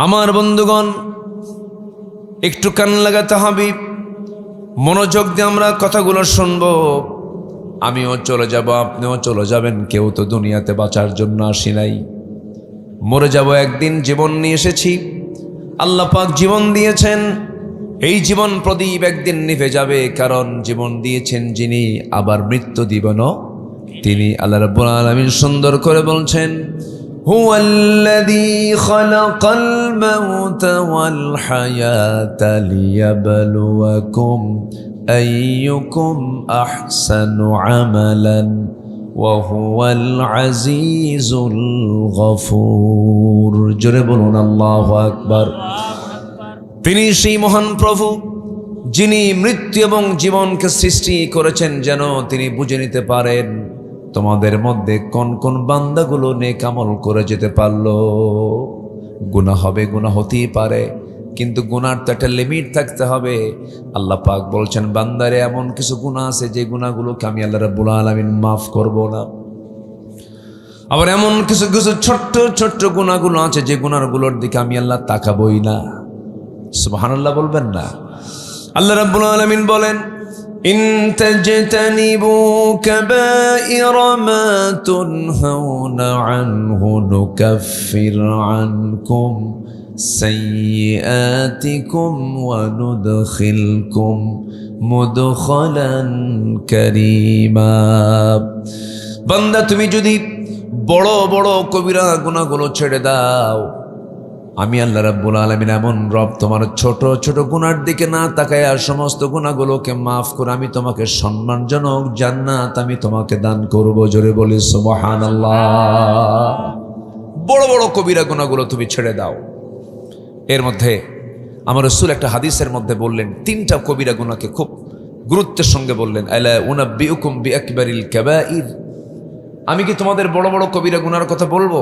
আমার বন্ধুগণ, একটু কান লাগাতে হবে, মনোযোগ দিয়ে আমরা কথাগুলো শুনবো। আমিও চলে যাব, আপনিও চলে যাবেন। কেউ তো দুনিয়াতে বাঁচার জন্য আসি নাই, মরে যাব একদিন। জীবন নিয়ে এসেছি, আল্লাহ পাক জীবন দিয়েছেন। এই জীবন প্রদীপ একদিন নিভে যাবে, কারণ জীবন দিয়েছেন যিনি, আবার মৃত্যু দিবেনও তিনি। আল্লাহ রাব্বুল আলামিন সুন্দর করে বলছেন, হুয়াল্লাযী খালাকাল মাউতা ওয়াল হায়াতা লিয়াবলুয়াকুম আইয়ুকুম আহসানু আমালান ওয়া হুয়াল আজিজুল গফুর। জোরে বলুন আল্লাহু আকবার। তিনি সেই মহান প্রভু যিনি মৃত্যু এবং জীবনকে সৃষ্টি করেছেন যেন তিনি বুঝে নিতে পারেন তোমাদের মধ্যে কোন কোন বান্দাগুলো নেক আমল করে যেতে পারলো। গুনাহ হবে, গুনাহ হতেই পারে, কিন্তু গুনার তো একটা লিমিট থাকতে হবে। আল্লাহ পাক বলছেন, বান্দারে এমন কিছু গুনাহ আছে যে গুনাহগুলোকে আমি আল্লাহ রাব্বুল আলামিন মাফ করব না। আবার এমন কিছু কিছু ছোট্ট ছোট্ট গুনাহগুলো আছে যে গুনাহগুলোর দিকে আমি আল্লাহ তাকাবই না। সুবহানাল্লাহ বলবেন না? আল্লাহ রাব্বুল আলামিন বলেন, ইন তাজতানিবু কাবাইরা মা তুনহাউনা আনহু নুকাফির আনকুম সাইয়্যাতিকুম ওয়া নুদখিলকুম মুদখালান কারীমা। বান্দা, তুমি যদি বড় বড় কবিরা গুনাহগুলো ছেড়ে দাও, আমি আল্লাহ রাব্বুল আলামিন এমন রব, তোমার ছোট ছোট গুনার দিকে না তাকায় আর সমস্ত গুনাহগুলোকে মাফ করে আমি তোমাকে সম্মানজনক জান্নাত আমি তোমাকে দান করব। জোরে বলি সুবহানাল্লাহ। বড় বড় কবিরা গুনাহগুলো তুমি ছেড়ে দাও। এর মধ্যে আমার রাসূল একটা হাদিসের মধ্যে বললেন, তিনটা কবিরা গুনাহকে খুব গুরুত্বের সঙ্গে বললেন, আলা উনাব্বিউকুম বিআকবারিল কাবাইর। আমি কি তোমাদের বড় বড় কবিরা গুনার কথা বলবো?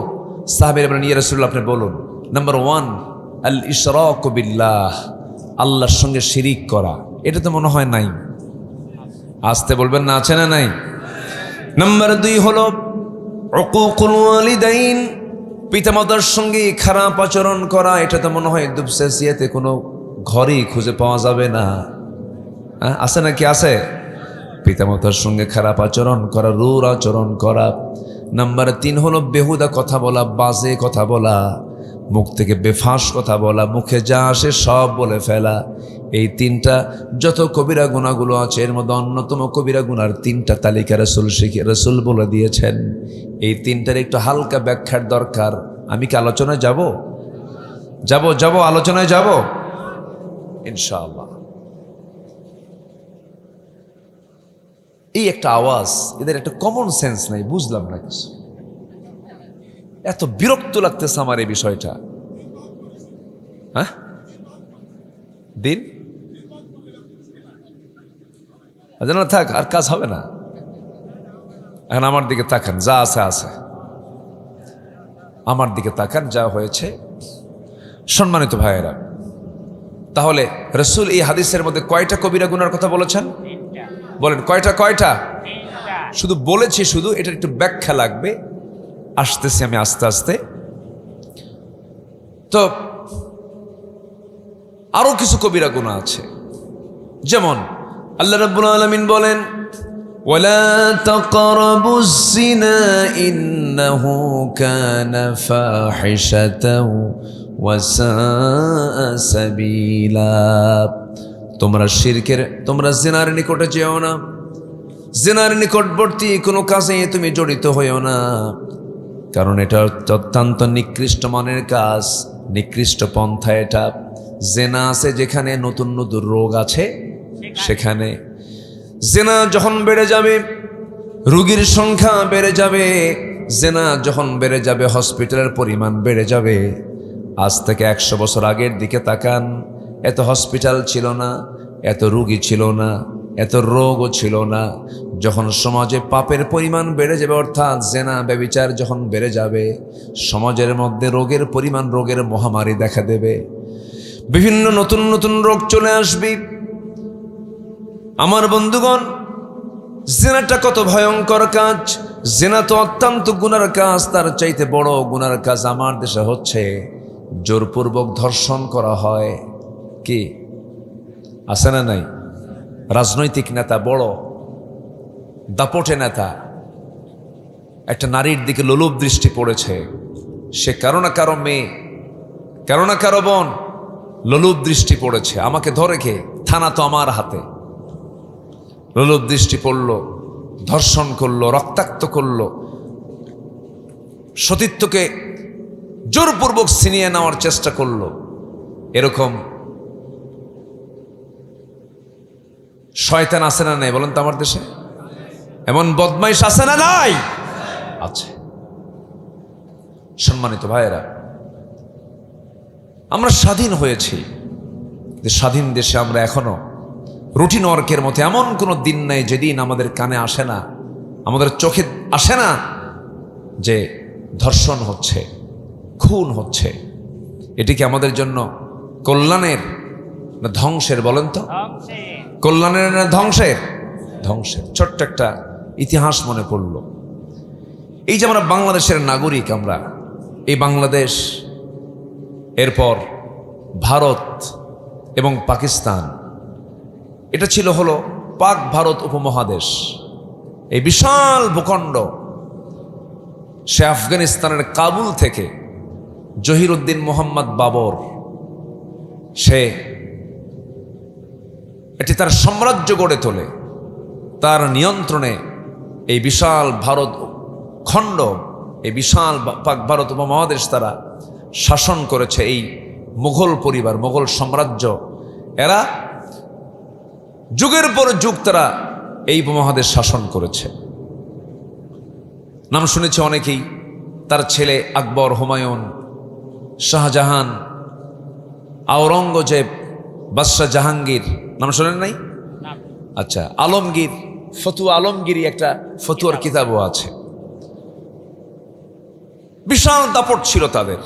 সাহাবীরা বলেন, ইয়া রাসূলুল্লাহ, আপনি বলুন। নাম্বার 1, আল ইশরাকু বিল্লাহ, আল্লাহর সঙ্গে শিরিক করা। এটা তো মনে হয় নাই, আসতে বলবেন না, আছে না নাই? নাম্বার 2 হলো উকুকুল ওয়ালিদাইন, পিতামাতার সঙ্গে খারাপ আচরণ করা। এটা তো মনে হয় দুবসাসিয়াতে কোনো ঘরেই খুঁজে পাওয়া যাবে না। আছে নাকি? আছে। পিতামাতার সঙ্গে খারাপ আচরণ করা, রূঢ় আচরণ করা। নাম্বার 3 হলো বেহুদা কথা বলা, বাজে কথা বলা, মুখ থেকে বেফাঁস কথা বলা, মুখে যা আসে সব বলে ফেলা। এই তিনটা যত কবিরা গুনাহগুলো আছে, এর মধ্যে অন্যতম কবিরা গুনার 3টা তালিকা রাসূল বলে দিয়েছেন। এই 3টার একটু হালকা ব্যাখ্যার দরকার। আমি কি আলোচনায় যাব? আলোচনায় যাব ইনশাআল্লাহ। এই একটা আওয়াজ, এদের একটা কমন সেন্স নাই, বুঝলাম না কিছু। এত বিরক্ত লাগতেছে আমার এই বিষয়টা। দিন না থাক, আর কাজ হবে না। এখন আমার দিকে তাকান, যা আছে আছে, আমার দিকে তাকান, যা হয়েছে। সম্মানিত ভাইয়েরা, তাহলে রাসূল এই হাদিসের মধ্যে কয়টা কবিরা গুনার কথা বলেছেন? বলেন কয়টা? শুধু বলেছি, শুধু এটার একটু ব্যাখ্যা লাগবে। আসতেছি আমি আস্তে আস্তে। তো আরো কিছু কবিরা গুনাহ আছে, যেমন আল্লাহ রাব্বুল আলামিন বলেন, ওয়ালা তাকরাবুজ জিনা ইন্নাহু কানা ফাহিশাতাও ওয়া সাআ সাবিলা। তোমরা জিনার নিকটে যেও না, জিনার নিকটবর্তী কোনো কাজে তুমি জড়িত হইও না, কারণ এটা অত্যন্ত নিকৃষ্ট মানের কাজ, নিকৃষ্ট পন্থা। এটা জেনা আছে যেখানে, নতুন নতুন রোগ আছে সেখানে। জেনা যখন বেড়ে যাবে, রোগীর সংখ্যা বেড়ে যাবে। জেনা যখন বেড়ে যাবে, হসপিটালের পরিমাণ বেড়ে যাবে। আজ থেকে 100 বছর আগের দিকে তাকান, এত হসপিটাল ছিল না, এত রোগী ছিল না, এত রোগও ছিল না। যখন সমাজে পাপের পরিমাণ বেড়ে যাবে, অর্থাৎ জেনা ব্যভিচার যখন বেড়ে যাবে, সমাজের মধ্যে রোগের পরিমাণ, রোগের মহামারী দেখা দেবে, বিভিন্ন নতুন নতুন রোগ চলে আসবে। আমার বন্ধুগণ, জেনাটা কত ভয়ঙ্কর কাজ! জেনা তো অত্যন্ত গুনার কাজ। তার চাইতে বড় গুনার কাজ আমার দেশে হচ্ছে জোরপূর্বক ধর্ষণ করা হয়। কি আছে না নাই? রাজনৈতিক নেতা, বড় দাপটে নেতা, একটা নারীর দিকে লোলুপ দৃষ্টি পড়েছে, সে কারো না কারো মেয়ে, কারো না কারো বোন, লোলুপ দৃষ্টি পড়েছে, আমাকে ধরে কে, থানা তো আমার হাতে। লোলুপ দৃষ্টি পড়ল, ধর্ষণ করলো, রক্তাক্ত করলো, সতীত্বকে জোরপূর্বক ছিনিয়ে নেওয়ার চেষ্টা করলো। এরকম শয়তান আছে না নাই বলেন তো আমার দেশে? এমন বদমাইশ আছে না নাই? আছে। সম্মানিত ভাইয়েরা, আমরা স্বাধীন হয়েছি, স্বাধীন দেশে আমরা এখনো রুটিন ওয়ার্কের মতো এমন কোনো দিন নাই যেদিন আমাদের কানে আসে না, আমাদের চোখে আসে না যে ধর্ষণ হচ্ছে, খুন হচ্ছে। এটি কি আমাদের জন্য কল্যাণের না ধ্বংসের বলেন তো? কল্যাণের না ধ্বংসের? ধ্বংসের। ছোট্ট একটা ইতিহাস মনে পড়ল। এই যে আমরা বাংলাদেশের নাগরিক, আমরা এই বাংলাদেশ, এরপর ভারত এবং পাকিস্তান, এটা ছিল হলো পাক ভারত উপমহাদেশ। এই বিশাল ভূখণ্ড, সে আফগানিস্তানের কাবুল থেকে জহিরুদ্দিন মোহাম্মদ বাবর, সে এটি তার সাম্রাজ্য গড়ে তোলে। তার নিয়ন্ত্রণে এই বিশাল ভারত খণ্ড, এই বিশাল পাক ভারত উপমহাদেশ তারা শাসন করেছে। এই মুঘল পরিবার, মুঘল সাম্রাজ্য, এরা যুগের পর যুগ তারা এই উপমহাদেশ শাসন করেছে। নাম শুনেছে অনেকেই, তার ছেলে আকবর, হুমায়ুন, শাহজাহান, আওরঙ্গজেব, বাদশাহ জাহাঙ্গীর, নাম শোনেন নাই? আচ্ছা, আলমগীর, ফতুয়া আলমগীরি একটা ফতুয়ার কিতাবও আছে। বিশাল দাপট ছিল তাদের,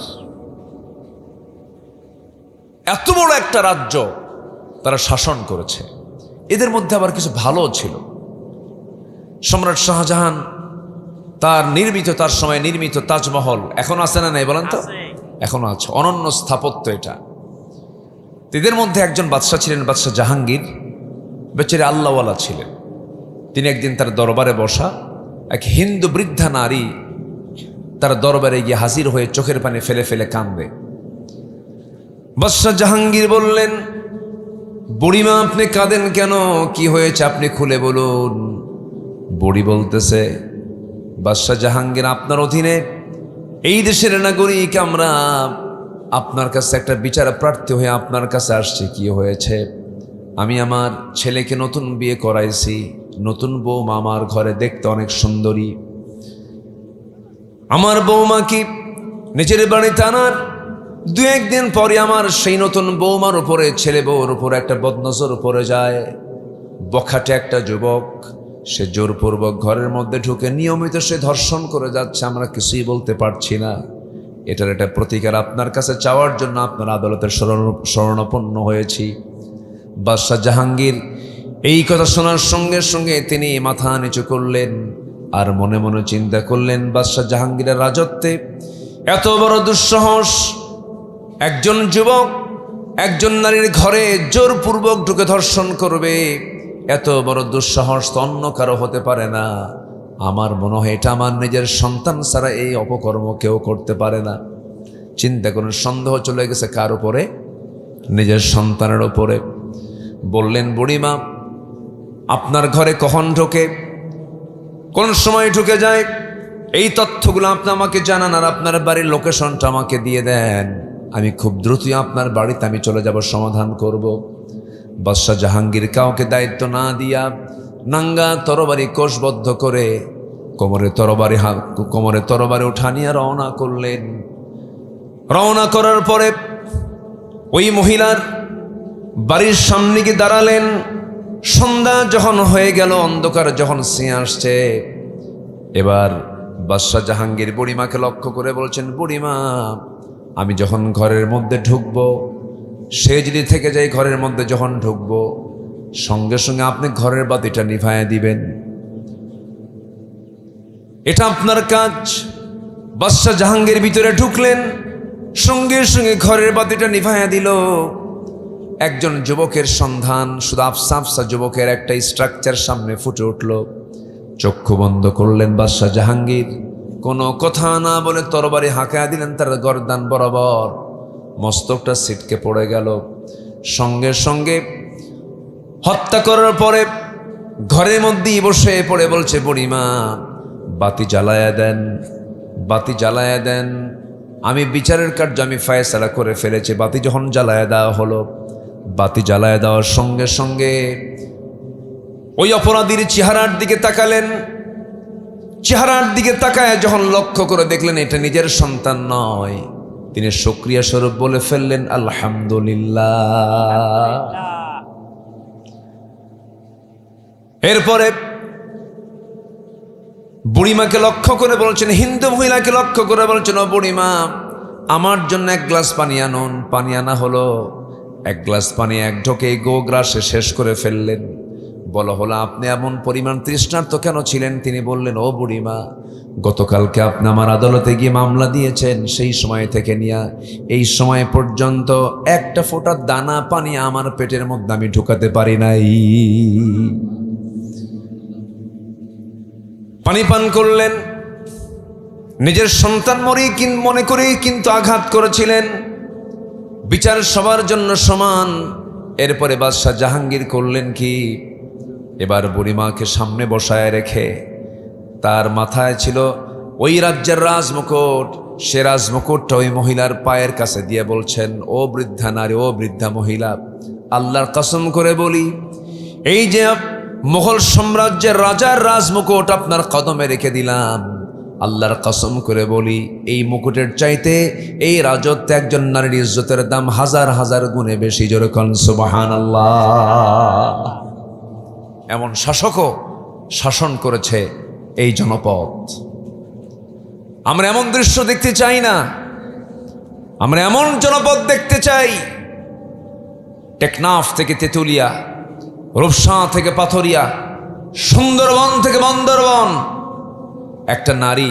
এত বড় একটা রাজ্য তারা শাসন করেছে। এদের মধ্যে আবার কিছু ভালো ছিল। সম্রাট শাহজাহান তার নির্মিত, তার সময় নির্মিত তাজমহল এখনো আছে না নাই বলেন তো? এখনো আছে, অনন্য স্থাপত্য এটা। এদের মধ্যে একজন বাদশাহ ছিলেন, বাদশাহ জাহাঙ্গীর, বেচারে আল্লাহওয়ালা ছিলেন। তিনি একদিন তার দরবারে বসা এক হিন্দু বৃদ্ধা নারী তার দরবারে গিয়ে হাজির হয়ে চোখের পানি ফেলে ফেলে কাঁদে। বাদশাহ জাহাঙ্গীর বললেন, বুড়িমা আপনি কাঁদেন কেন? কি হয়েছে আপনি খুলে বলুন। বুড়ি বলতেছে, বাদশাহ জাহাঙ্গীর, আপনার অধীনে এই দেশের নাগরিক আমরা, আপনার কাছে একটা বিচার প্রার্থী হয়ে আপনার কাছে আসছে। কি হয়েছে? আমি আমার ছেলেকে নতুন বিয়ে করাইছি, নতুন বৌমা আমার ঘরে দেখতে অনেক সুন্দরী। আমার বৌমা কি নিজের বাড়িতে আনার দু একদিন পরে আমার সেই নতুন বৌমার উপরে, ছেলে বউর উপরে একটা বদনজর উপরে যায়। বখাটে একটা যুবক, সে জোরপূর্বক ঘরের মধ্যে ঢুকে নিয়মিত সে ধর্ষণ করে যাচ্ছে, আমরা কিছুই বলতে পারছি না। এটার একটা প্রতিকার আপনার কাছে চাওয়ার জন্য আপনার আদালতের শরণাপন্ন হয়েছি। বাদশাহ জাহাঙ্গীর এই কথা শোনার সঙ্গে সঙ্গে তিনি মাথা নিচু করলেন আর মনে মনে চিন্তা করলেন, বাদশাহ জাহাঙ্গীরের রাজত্বে এত বড় দুঃসাহস, একজন যুবক একজন নারীর ঘরে জোরপূর্বক ঢুকে ধর্ষণ করবে, এত বড় দুঃসাহস তো অন্য কারো হতে পারে না। আমার মনে হয় এটা আমার নিজের সন্তান ছাড়া এই অপকর্ম কেউ করতে পারে না। চিন্তা করুন, সন্দেহ চলে গেছে কার উপরে? নিজের সন্তানের উপরে। বললেন, বুড়িমা আপনার ঘরে কখন ঢোকে, কোন সময় ঢুকে যায়, এই তথ্যগুলো আপনি আমাকে জানান আর আপনার বাড়ির লোকেশনটা আমাকে দিয়ে দেন। আমি খুব দ্রুতই আপনার বাড়িতে আমি চলে যাব, সমাধান করব। বাদশাহ জাহাঙ্গীর কাউকে দায়িত্ব না দিয়া নাঙ্গা তরবারি কোষবদ্ধ করে কোমরে তরবারি উঠা নিয়ে রওনা করলেন। রওনা করার পরে ওই মহিলার বাড়ির সামনে গিয়ে দাঁড়ালেন। সন্ধ্যা যখন হয়ে গেল, অন্ধকার যখন ছেয়ে আসছে, এবার বাদশাহ জাহাঙ্গীর বুড়িমাকে লক্ষ্য করে বলছেন, বুড়িমা আমি যখন ঘরের মধ্যে ঢুকবো, সে যদি থেকে যায় ঘরের মধ্যে যখন ঢুকবো, সঙ্গে সঙ্গে আপনি ঘরের বাতিটা নিভাইয়া দিবেন, এটা আপনার কাজ। বাদশাহ জাহাঙ্গীর ভিতরে ঢুকলেন, সঙ্গে সঙ্গে ঘরের বাতিটা নিভাইয়া দিল। একজন যুবকের সন্ধান, শুধু আফসা আফসা যুবকের একটা স্ট্রাকচার সামনে ফুটে উঠল। চক্ষু বন্ধ করলেন বাদশাহ জাহাঙ্গীর, কোনো কথা না বলে তরবারি হাঁকায়া দিলেন তার গর্দান বরাবর। মস্তকটা ছিটকে পড়ে গেল। সঙ্গে সঙ্গে হত্যা করার পরে ঘরের মধ্যেই বসে পড়ে বলছে, বুড়িমা বাতি জ্বালায়া দেন, বাতি জ্বালায়া দেন, আমি বিচারের কার্য আমি ফায়সালা করে ফেলেছি। বাতি যখন জ্বালায়া দেওয়া হলো, বাতি জ্বালায়া দেওয়ার সঙ্গে সঙ্গে ওই অপরাধীর চেহারার দিকে তাকালেন। চেহারার দিকে তাকায় যখন লক্ষ্য করে দেখলেন এটা নিজের সন্তান নয়, তিনি শুকরিয়া স্বরূপ বলে ফেললেন আলহামদুলিল্লাহ। এরপরে বুড়িমাকে লক্ষ্য করে বলছেন, হিন্দু মহিলাকে লক্ষ্য করে বলছেন, ও বুড়িমা আমার জন্য এক গ্লাস পানি আনুন। পানি আনা হলো। এক গ্লাস পানি এক ঢোকে গো গ্রাসে শেষ করে ফেললেন। বলা হলো, আপনি এমন পরিমাণ তৃষ্ণার্ত কেন ছিলেন? তিনি বললেন, ও বুড়িমা গতকালকে আপনি আমার আদালতে গিয়ে মামলা দিয়েছেন, সেই সময় থেকে নিয়ে এই সময় পর্যন্ত একটা ফোঁটা দানা পানি আমার পেটের মধ্যে আমি ঢুকাতে পারি নাই। পানি পান করলেন। নিজের সন্তান মনে করেই কিন্তু আঘাত করেছিলেন। বিচার সবার জন্য সমান। এরপরে বাদশাহ জাহাঙ্গীর করলেন কি, এবার বুড়িমাকে সামনে বসায় রেখে তার মাথায় ছিল ওই রাজ্যের রাজমুকুট। সে রাজমুকুটটা ওই মহিলার পায়ের কাছে দিয়ে বলছেন, ও বৃদ্ধা নারী, ও বৃদ্ধা মহিলা, আল্লাহর কসম করে বলি, এই যে মুঘল সাম্রাজ্যের রাজার রাজমুকুট আপনার কদমে রেখে দিলাম, আল্লাহর কসম করে বলি এই মুকুটের চাইতে এই রাজত্বে একজন নারীর ইজ্জতের দাম হাজার হাজার গুণে বেশি। জোরে কোন সুবহানাল্লাহ। এমন শাসকও শাসন করেছে এই জনপদ। আমরা এমন দৃশ্য দেখতে চাই না, আমরা এমন জনপদ দেখতে চাই। টেকনাফ থেকে তেতুলিয়া, রূপসা থেকে পাথরিয়া, সুন্দরবন থেকে বান্দরবন, একটা নারী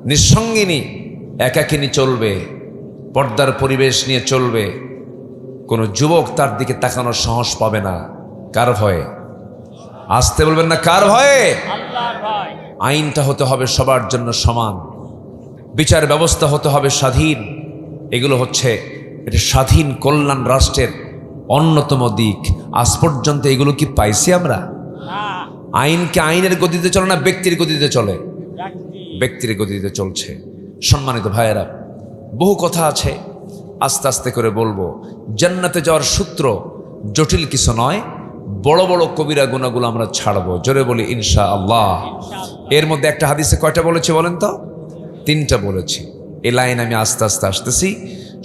নিঃসঙ্গিনী একাকিনী চলবে, পর্দার পরিবেশ নিয়ে চলবে। কোনো যুবক তার দিকে তাকানোর সাহস পাবে না। কার ভয়ে? আসতে বলবেন না, কার ভয়ে? আল্লাহর ভয়। আইনটা হতে হবে সবার জন্য সমান, বিচার ব্যবস্থা হতে হবে স্বাধীন। এগুলো হচ্ছে এটা স্বাধীন কল্যাণ রাষ্ট্রের অন্যতম দিক। আজ পর্যন্ত এগুলো কি পাইছি আমরা? আইনকে আইনের গতিতে চলে না, ব্যক্তির গতিতে চলে? ব্যক্তির গতিতে চলছে। সম্মানিত ভাইয়েরা, বহু কথা আছে, আস্তে আস্তে করে বলবো। জান্নাতে যাওয়ার সূত্র জটিল কিছু নয়, বড় বড় কবিরা গুনাহগুলো আমরা ছাড়বো। জোরে বলি ইনশাআল্লাহ। এর মধ্যে একটা হাদিসে কয়টা বলেছি বলেন তো? 3টা বলেছি। এই লাইন আমি আস্তে আস্তে আসতেছি।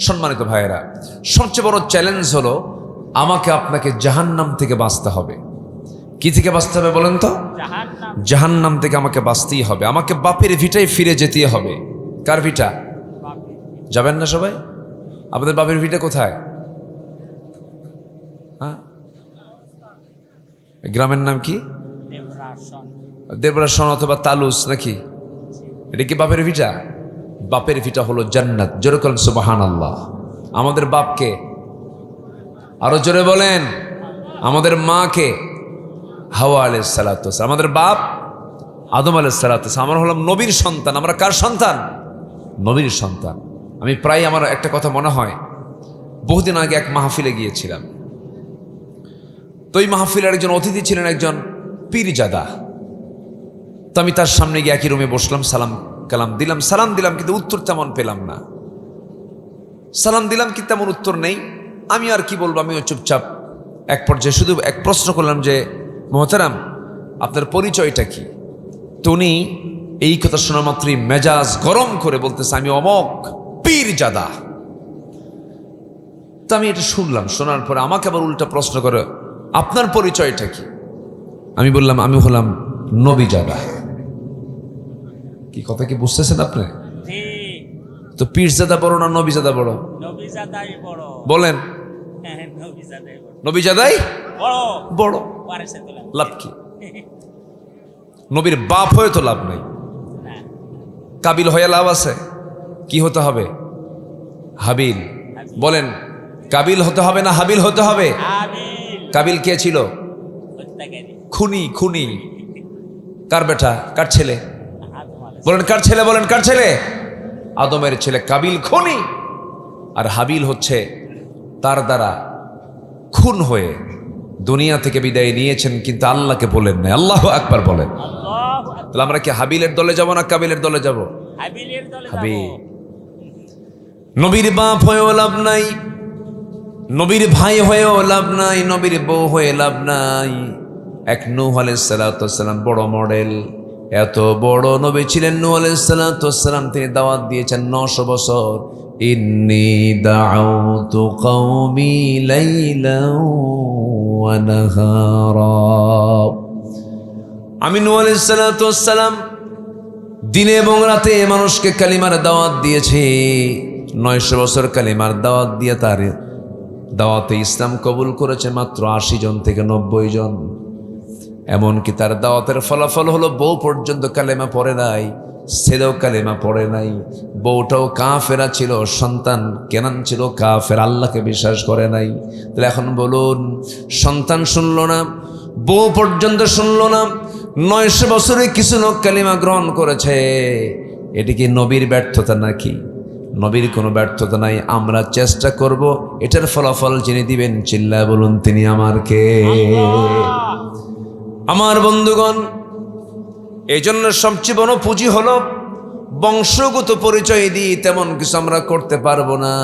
সম্মানিত ভাইয়েরা, সবচেয়ে বড় চ্যালেঞ্জ হলো আমাকে আপনাকে জাহান্নাম থেকে বাঁচতে হবে। কি থেকে বাঁচতে হবে বলেন তো? জাহান্নাম থেকে আমাকে বাঁচতেই হবে। আমাকে বাপের ভিটায় ফিরে যেতে হবে। কার ভিটা? যাবেন না সবাই? আপনাদের বাপের ভিটা কোথায়? হ্যাঁ, গ্রামের নাম কি? দেবরাসন অথবা তালুস নাকি? এটা কি বাপের ভিটা? বাপের ভিটা হলো জান্নাত। জোরে বলেন সুবহানাল্লাহ। আমাদের বাপকে আরো জোরে বলেন। আমাদের মাকে হাওয়া আলাইহিস সালাতু ওয়াস সালাম, আমাদের বাপ আদম আলাইহিস সালাতু ওয়াস সালাম। আমরা হলাম নবীর সন্তান। আমরা কার সন্তান? নবীর সন্তান। আমি প্রায় আমার একটা কথা মনে হয়, বহুদিন আগে এক মাহফিলে গিয়েছিলাম। তো এই মাহফিলের একজন অতিথি ছিলেন একজন পীরজাদা। তো আমি তার সামনে গিয়ে একই রুমে বসলাম, সালাম দিলাম, কিন্তু উত্তর তেমন পেলাম না। সালাম দিলাম কিন্তু তেমন উত্তর নেই। আমি আর কি বলবো, আমিও চুপচাপ। এক পর্যায়ে শুধু এক প্রশ্ন করলাম যে, মোহতারাম আপনার পরিচয়টা কি? তো উনি এই কথা শোনা মাত্রই মেজাজ গরম করে বলতেছে, আমি অমক পীরজাদা। তো আমি এটা শুনলাম, শোনার পরে আমাকে আবার উল্টা প্রশ্ন করে, আপনার পরিচয়টা কি? আমি বললাম, আমি হলাম নবীজাদা। কি কথা কি বুঝতেছেন আপনি? তো পীরজাদা বড় না নবীজাদা বড়? নবীজাদাই বড়। বলেন। নবীজাদাই বড়। লাভ কি? নবীর বাপ হয়ে তো লাভ নাই। কাবিল হয়ে লাভ আছে? কি হতে হবে? হাবিল। বলেন কাবিল হতে হবে না হাবিল হতে হবে? কাবিল কে ছিল? খুনি। খুনি কার বেটা, কার ছেলে? বলেন কার ছেলে? বলেন কার ছেলে? আদমের ছেলে কাবিল খুনি। আর হাবিল হচ্ছে তার দ্বারা খুন হয়ে দুনিয়া থেকে বিদায় নিয়েছেন, কিন্তু আল্লাহকে বলেন নাই। আল্লাহু আকবার বলেন। তাহলে আমরা কি হাবিলের দলে যাব না কাবিলের দলে যাব? হাবিল। নবীর বাপ হয়েও লাভ নাই, নবীর ভাই হয়েও লাভ নাই, নবীর বউ হয়ে লাভ নাই। এক নূহ আলাইহিস সালাতু ওয়াস সালাম বড় মডেল। এত বড় নবী ছিলেন নূহ আলাইহিস সালাতু ওয়াস সালাম, তিনি দাওয়াত দিয়েছেন 900 বছর। ইন্নী দাউতু কওমি লাইলান ওয়া নাহারা। আমি নূহ আলাইহিস সালাতু ওয়াস সালাম দিনে এবং রাতে মানুষকে কালিমার দাওয়াত দিয়েছি। 900 বছর কালিমার দাওয়াত দিয়ে তার দাওয়াতে ইসলাম কবুল করেছে মাত্র 80 জন থেকে 90 জন। এমনকি তার দাওয়াতের ফলাফল হলো বউ পর্যন্ত কালেমা পড়ে নাই, ছেলেও কালেমা পড়ে নাই, বউটাও কাফেরা ছিল, সন্তান কেনান ছিল কাফের, আল্লাহকে বিশ্বাস করে নাই। তাহলে এখন বলুন, সন্তান শুনলো না, বউ পর্যন্ত শুনলো না, 900 বছরে কিছু লোক কালিমা গ্রহণ করেছে, এটি কি নবীর ব্যর্থতা নাকি? নবীর কোনো ব্যর্থতা নাই। আমরা চেষ্টা করব, এটার ফলাফল যিনি দিবেন চিল্লায় বলুন তিনি আমার কে? আমার বন্ধুগণ, এই জন্য সবচেয়ে বড় পুঁজি হলো বংশগত পরিচয় দিয়ে তেমন কিছু আমরা করতে পারবো না।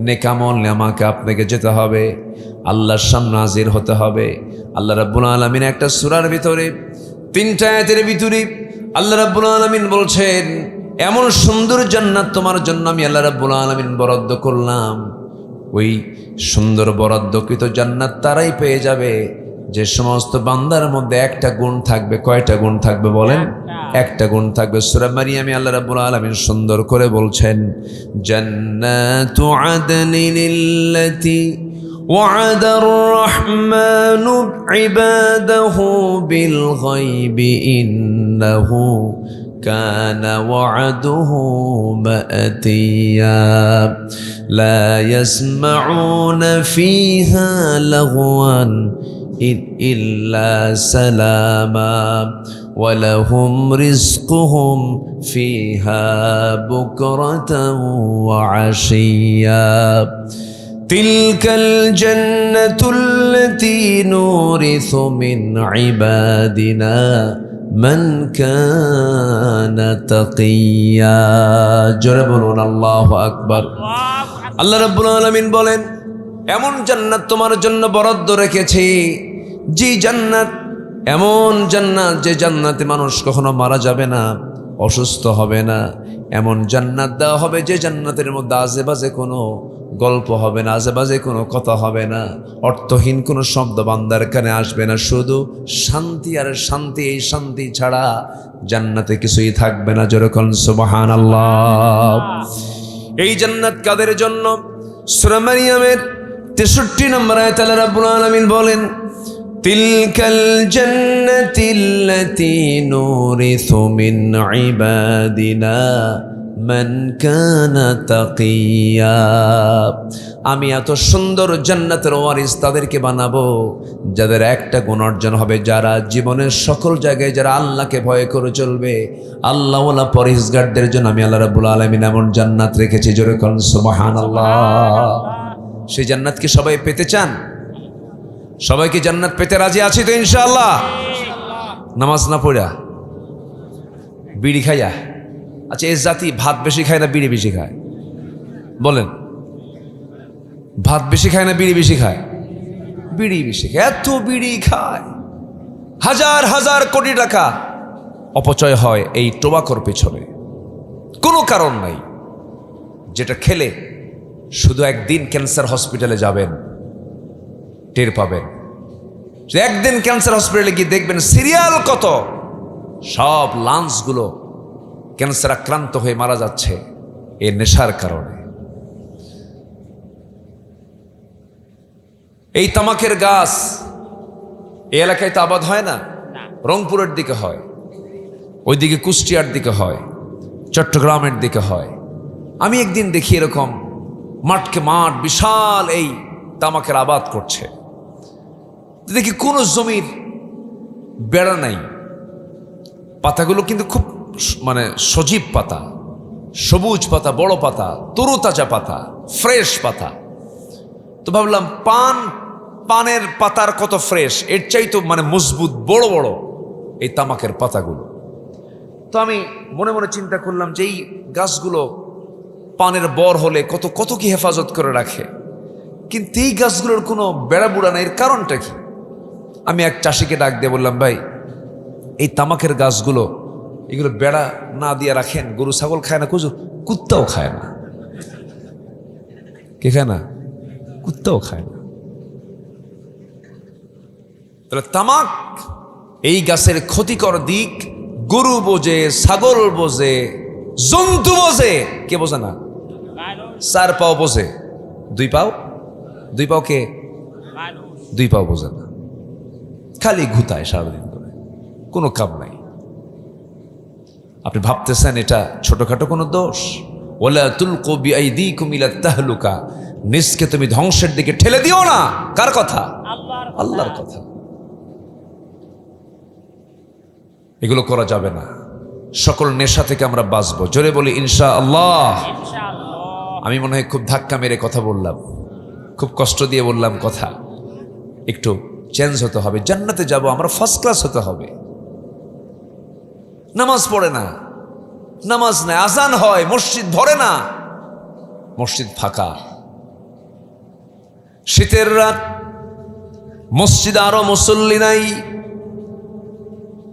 নেকামল আমাকে আপনাকে যেতে হবে, আল্লাহর সামনে হাজির হতে হবে। আল্লাহ রাব্বুল আলামিন একটা সূরার ভিতরে 3টা আয়াতের ভিতরে আল্লাহ রাব্বুল আলামিন বলছেন, এমন সুন্দর জান্নাত তোমার জন্য আমি আল্লাহ রাব্বুল আলামিন বরাদ্দ করলাম। ওই সুন্দর বরাদ্দকৃত জান্নাত তারাই পেয়ে যাবে যে সমস্ত বান্দার মধ্যে একটা গুণ থাকবে। কয়টা গুণ থাকবে বলেন? একটা গুণ থাকবে। সূরা মারিয়ামে আল্লাহ রাব্বুল আলামিন সুন্দর করে বলছেন, জান্নাতু আদনিল্লাতি ওয়া'দার রাহমানু ইবাদাহু বিল গায়বি ইন্নাহু كان وعده مأتيا لا يسمعون فيها لغوا إلا سلاما ولهم رزقهم فيها بكرة وعشيا تلك الجنة التي نورث من عبادنا من كان تقيا। জোরে বলুন আল্লাহু আকবার। আল্লাহ রাব্বুল আলামিন বলেন, এমন জান্নাত তোমার জন্য বরাদ্দ রেখেছি, যে জান্নাত, এমন জান্নাত যে জান্নাতে মানুষ কখনো মারা যাবে না, অসুস্থ হবে না। এমন জান্নাত দেওয়া হবে যে জান্নাতের মধ্যে আজেবাজে কোনো গল্প হবে না, আজেবাজে কোনো কথা হবে না, অর্থহীন কোনো শব্দ বান্দার কানে আসবে না, শুধু শান্তি আর শান্তি। এই শান্তি ছাড়া জান্নাতে কিছুই থাকবে না। যেরকম সুবহানাল্লাহ। এই জান্নাত কাদের জন্য? সূরা মারিয়ামের 63 নম্বর আয়াতে আল্লাহ রাব্বুল আলামিন বলেন, তিলকাল জান্নাতিল্লাতী নুরিসু মিন ইবাদিনা মান কানা তাকিয়া। আমি এত সুন্দর জান্নাতের ওয়ারিস তাদেরকে বানাবো যাদের একটা গুণ অর্জন হবে, যারা জীবনের সকল জায়গায় যারা আল্লাহকে ভয় করে চলবে। আল্লাহওয়ালা পরহেজগারদের জন্য আমি আল্লাহ রাব্বুল আলামিন এমন জান্নাত রেখেছি। জোরে বলুন সুবহানাল্লাহ। সেই জান্নাত কি সবাই পেতে চান? সবাই কি জান্নাত পেতে রাজি আছি তো ইনশাআল্লাহ? নামাজ না পড়া, বিড়ি খাইয়া? আচ্ছা, এই জাতি ভাত বেশি খায় না বিড়ি বেশি খায়? বলেন, ভাত বেশি খায় না বিড়ি বেশি খায়? বিড়ি বেশি খায়। এত বিড়ি খায়, হাজার হাজার কোটি টাকা অপচয় হয় এই টোবাকোর পেছনে, কোনো কারণ নাই। যেটা খেলে শুধু একদিন ক্যান্সার হসপিটালে যাবেন, টের পাবেন। একদিন ক্যান্সার হসপিটালে গিয়ে দেখবেন সিরিয়াল কত, সব লাঞ্চগুলো ক্যান্সার আক্রান্ত হয়ে মারা যাচ্ছে এই নেশার কারণে। এই তামাকের গাছ এই এলাকায় তো আবাদ হয় না, রংপুরের দিকে হয়, ওইদিকে কুষ্টিয়ার দিকে হয়, চট্টগ্রামের দিকে হয়। আমি একদিন দেখি এরকম মাঠকে মাঠ বিশাল এই তামাকের আবাদ করছে। দেখি কোনো জমির বেড়া নাই, পাতাগুলো কিন্তু খুব মানে সজীব পাতা, সবুজ পাতা, বড় পাতা, তরুতাজা পাতা, ফ্রেশ পাতা। তো ভাবলাম পানের পাতার কত ফ্রেশ, এর চাইতো মানে মজবুত বড় বড় এই তামাকের পাতাগুলো। তো আমি মনে মনে চিন্তা করলাম যে এই গাছগুলো পানের বর হলে কত কত কি হেফাজত করে রাখে, কিন্তু এই গাছগুলোর কোনো বেড়া বুড়া নাই, এর কারণটা কি? আমি এক চাষিকে ডাক দিয়ে বললাম, ভাই এই তামাকের গাছগুলো এগুলো বেড়া না দিয়ে রাখেন, গরু ছাগল খায় না, কুত্তাও খায় না। কে খায় না? কুত্তাও খায় না। তাহলে তামাক এই গাছের ক্ষতিকর দিক গরু বোঝে, ছাগল বোঝে, জন্তু বোঝে, কে বোঝে না? 4 পাও বোঝে, 2 পাও? 2 পাও কে? 2 পাও বোঝে না, খালি ঘুতায় সারাদিন ধরে, কোনো কাম নাই। আপনি ভাবতেছেন এটা ছোটখাটো কোনো দোষ? ওয়ালা তুলকু বিআইদিকুম ইলা তাহলুকা, নিজকে তুমি ধ্বংসের দিকে ঠেলে দিও না। কার কথা? আল্লাহর কথা। এগুলো করা যাবে না। সকল নেশা থেকে আমরা বাঁচবো। জোরে বলি ইনশাআল্লাহ। আমি মনে হয় খুব ধাক্কা মেরে কথা বললাম, খুব কষ্ট দিয়ে বললাম কথা। একটু চেঞ্জ হতে হবে, জান্নাতে যাব আমরা, ফার্স্ট ক্লাস হতে হবে। নামাজ পড়ে না, নামাজ নাই, আজান হয়, মসজিদ ভরে না, মসজিদ ফাঁকা। শীতের রাত, মসজিদে আরো মুসল্লি নাই,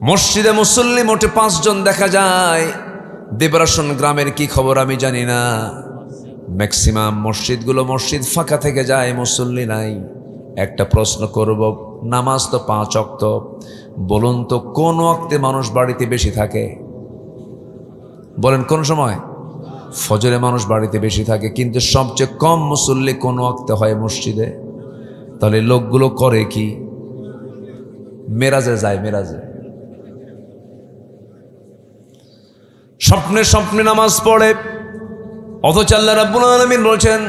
মসজিদে মুসল্লি মোটে 5 জন দেখা যায়। দেবরাসন গ্রামের কি খবর আমি জানি না, ম্যাক্সিমাম মসজিদ ফাঁকা থেকে যায়, মুসল্লি নাই। একটা প্রশ্ন করব, নামাজ তো 5 ওয়াক্ত, বলুন তো কোন ওয়াক্তে মানুষ বাড়িতে বেশি থাকে? বলেন কোন সময়? ফজরে মানুষ বাড়িতে বেশি থাকে, কিন্তু সবচেয়ে কম মুসল্লি কোন ওয়াক্তে হয়? মসজিদে। তাহলে লোকগুলো করে কি? মেরাজে যায়, মেরাজে স্বপ্নে স্বপ্নে নামাজ পড়ে। অথচ আল্লাহ রাব্বুল আলামিন বলছেন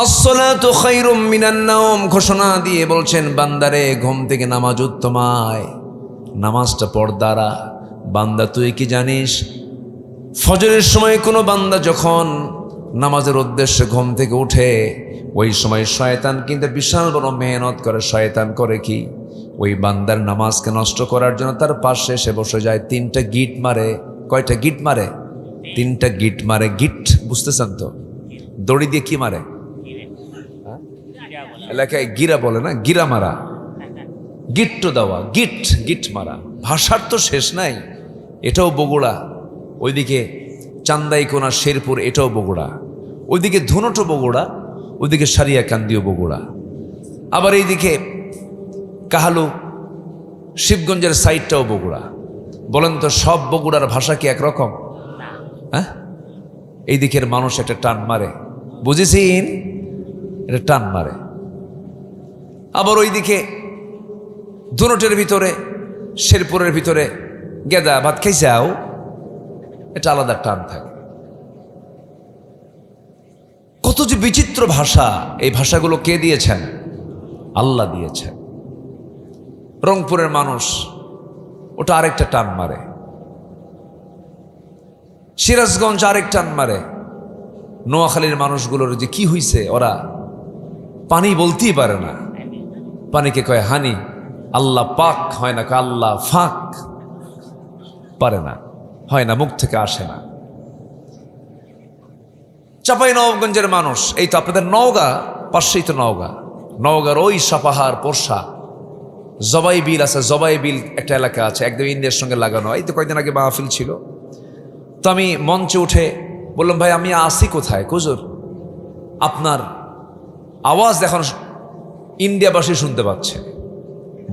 আসসালাতু খায়রুম মিনান নাওম, ঘোষণা দিয়ে বলছেন বান্দারে ঘুম থেকে নামাজ উত্তমায়, নামাজটা পর্দারা। বান্দা তুই কি জানিস, ফজরের সময় কোনো বান্দা যখন নামাজের উদ্দেশ্যে ঘুম থেকে উঠে, ওই সময় শয়তান কিন্তু বিশাল বড় মেহনত করে। শয়তান করে কি? ওই বান্দার নামাজকে নষ্ট করার জন্য তার পাশে এসে বসে যায়, 3টা গিট মারে। কয়টা গিট মারে? 3টা গিট মারে। গিট বুঝতেছেন তো? দড়ি দিয়ে কি মারে? এলাকায় গিরা বলে না, গিরা মারা, গিট্টো দেওয়া, গিট মারা। ভাষার তো শেষ নাই। এটাও বগুড়া, ওইদিকে চান্দাইকোনা, শেরপুর, এটাও বগুড়া। ওইদিকে ধুনটো বগুড়া, ওইদিকে সারিয়াকান্দিও বগুড়া। আবার এইদিকে কাহালু, শিবগঞ্জের সাইডটাও বগুড়া। বলেন তো সব বগুড়ার ভাষা কি একরকম? হ্যাঁ, এই দিকের মানুষ একটা টান মারে, বুঝেছেন? এটা টান মারে। আবার ওইদিকে ধুনটের ভিতরে, শেরপুরের ভিতরে গেদা ভাত খাইছাও, এটা আলাদা টান থাকে। কত যে বিচিত্র ভাষা! এই ভাষাগুলো কে দিয়েছেন? আল্লাহ দিয়েছেন। রংপুরের মানুষ, ওটা আরেকটা টান মারে। সিরাজগঞ্জ আরেক টান মারে। নোয়াখালীর মানুষগুলোর যে কি হইছে, ওরা পানি বলতেই পারে না, পানিকে কয় হানি। আল্লাহ পাক হয় না, আল্লাহ ফাক, পারে না, হয় না, মুখ থেকে আসে না। চাঁপাইনবাবগঞ্জের মানুষ, এই তো আপনাদের নওগাঁ পাশেই তো নওগাঁর ওই সাপাহার পোরশা জবাই বিল আছে। জবাই বিল একটা এলাকা আছে, একদম ইন্ডিয়ার সঙ্গে লাগানো। এই তো কয়েকদিন আগে মাহফিল ছিল, তো আমি মঞ্চে উঠে বললাম, ভাই আমি আসি কোথায়? হুজুর আপনার আওয়াজ এখন ইন্ডিয়াবাসী শুনতে পাচ্ছে,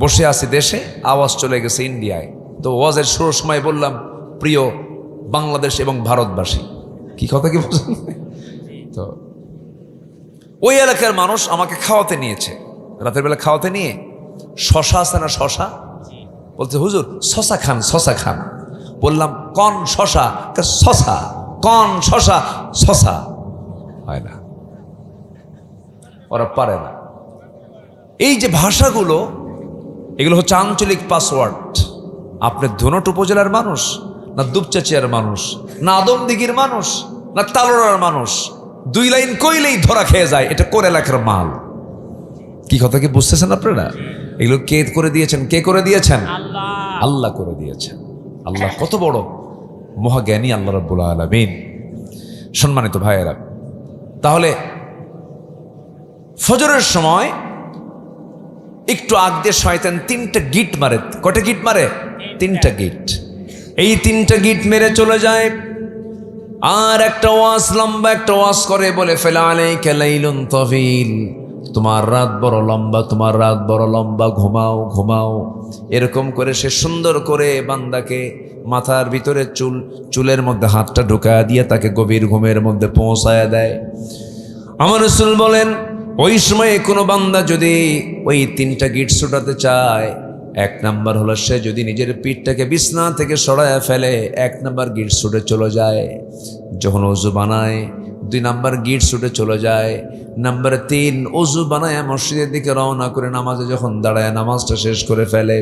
বসে আছি দেশে, আওয়াজ চলে গেছে ইন্ডিয়ায়। তো ওয়াজের শুরুর সময় বললাম, প্রিয় বাংলাদেশ এবং ভারতবাসী। কি কথা কি বলছেন? তো ওই এলাকার মানুষ আমাকে খাওয়াতে নিয়েছে, রাতের বেলা খাওয়াতে নিয়ে শশা আছে না, শশা বলছে, হুজুর শশা খান, শশা খান। বললাম কন শশা? শশা। কন শশা? শশা। হয় না, ওরা পারে না। এই যে ভাষাগুলো, এগুলো হচ্ছে আঞ্চলিক পাসওয়ার্ড। আপনি ধুনট উপজেলার মানুষ, না দুপচাচিয়ার মানুষ, না আদমদিঘির মানুষ, না তালোড়ার মানুষ, 2 লাইন কইলেই ধরা খেয়ে যায় এটা কোন এলাকার মাল। কি কথা কি বুঝতেছেন আপনারা? এগুলো কে করে দিয়েছেন? কে করে দিয়েছেন? আল্লাহ করে দিয়েছেন। আল্লাহ কত বড় মহাজ্ঞানী আল্লাহ রাব্বুল আলামিন। সম্মানিত ভাইয়েরা, তাহলে ফজরের সময় একটু আগ দিয়ে শয়তান 3টা গিট মারে। কয়টা গিট মারে? 3টা গিট। এই 3টা গিট মেরে চলে যায়। আর একটা ওয়াজ, লম্বা একটা ওয়াজ করে, বলে ফেলা আলাইকা লাইলুন তাফিল, তোমার রাত বড় লম্বা, তোমার রাত বড় লম্বা, ঘুমাও ঘুমাও। এরকম করে সে সুন্দর করে বান্দাকে মাথার ভিতরে চুলের মধ্যে হাতটা ঢুকায় দিয়ে তাকে গভীর ঘুমের মধ্যে পৌঁছায় দেয়। আমার রাসূল বলেন, ওই সময়ে কোনো বান্দা যদি ওই 3টা গিট ছুটাতে চায়, 1 নাম্বার হলো সে যদি নিজের পিঠটাকে বিছনা থেকে সরায় ফেলে, 1 নাম্বার গিট ছুটে চলে যায়। যখন ওযু বানায় 2 নাম্বার গিট ছুটে চলে যায়। নাম্বার 3, ওযু বানায় মসজিদের দিকে রওনা করে নামাজে যখন দাঁড়ায় নামাজটা শেষ করে ফেলে,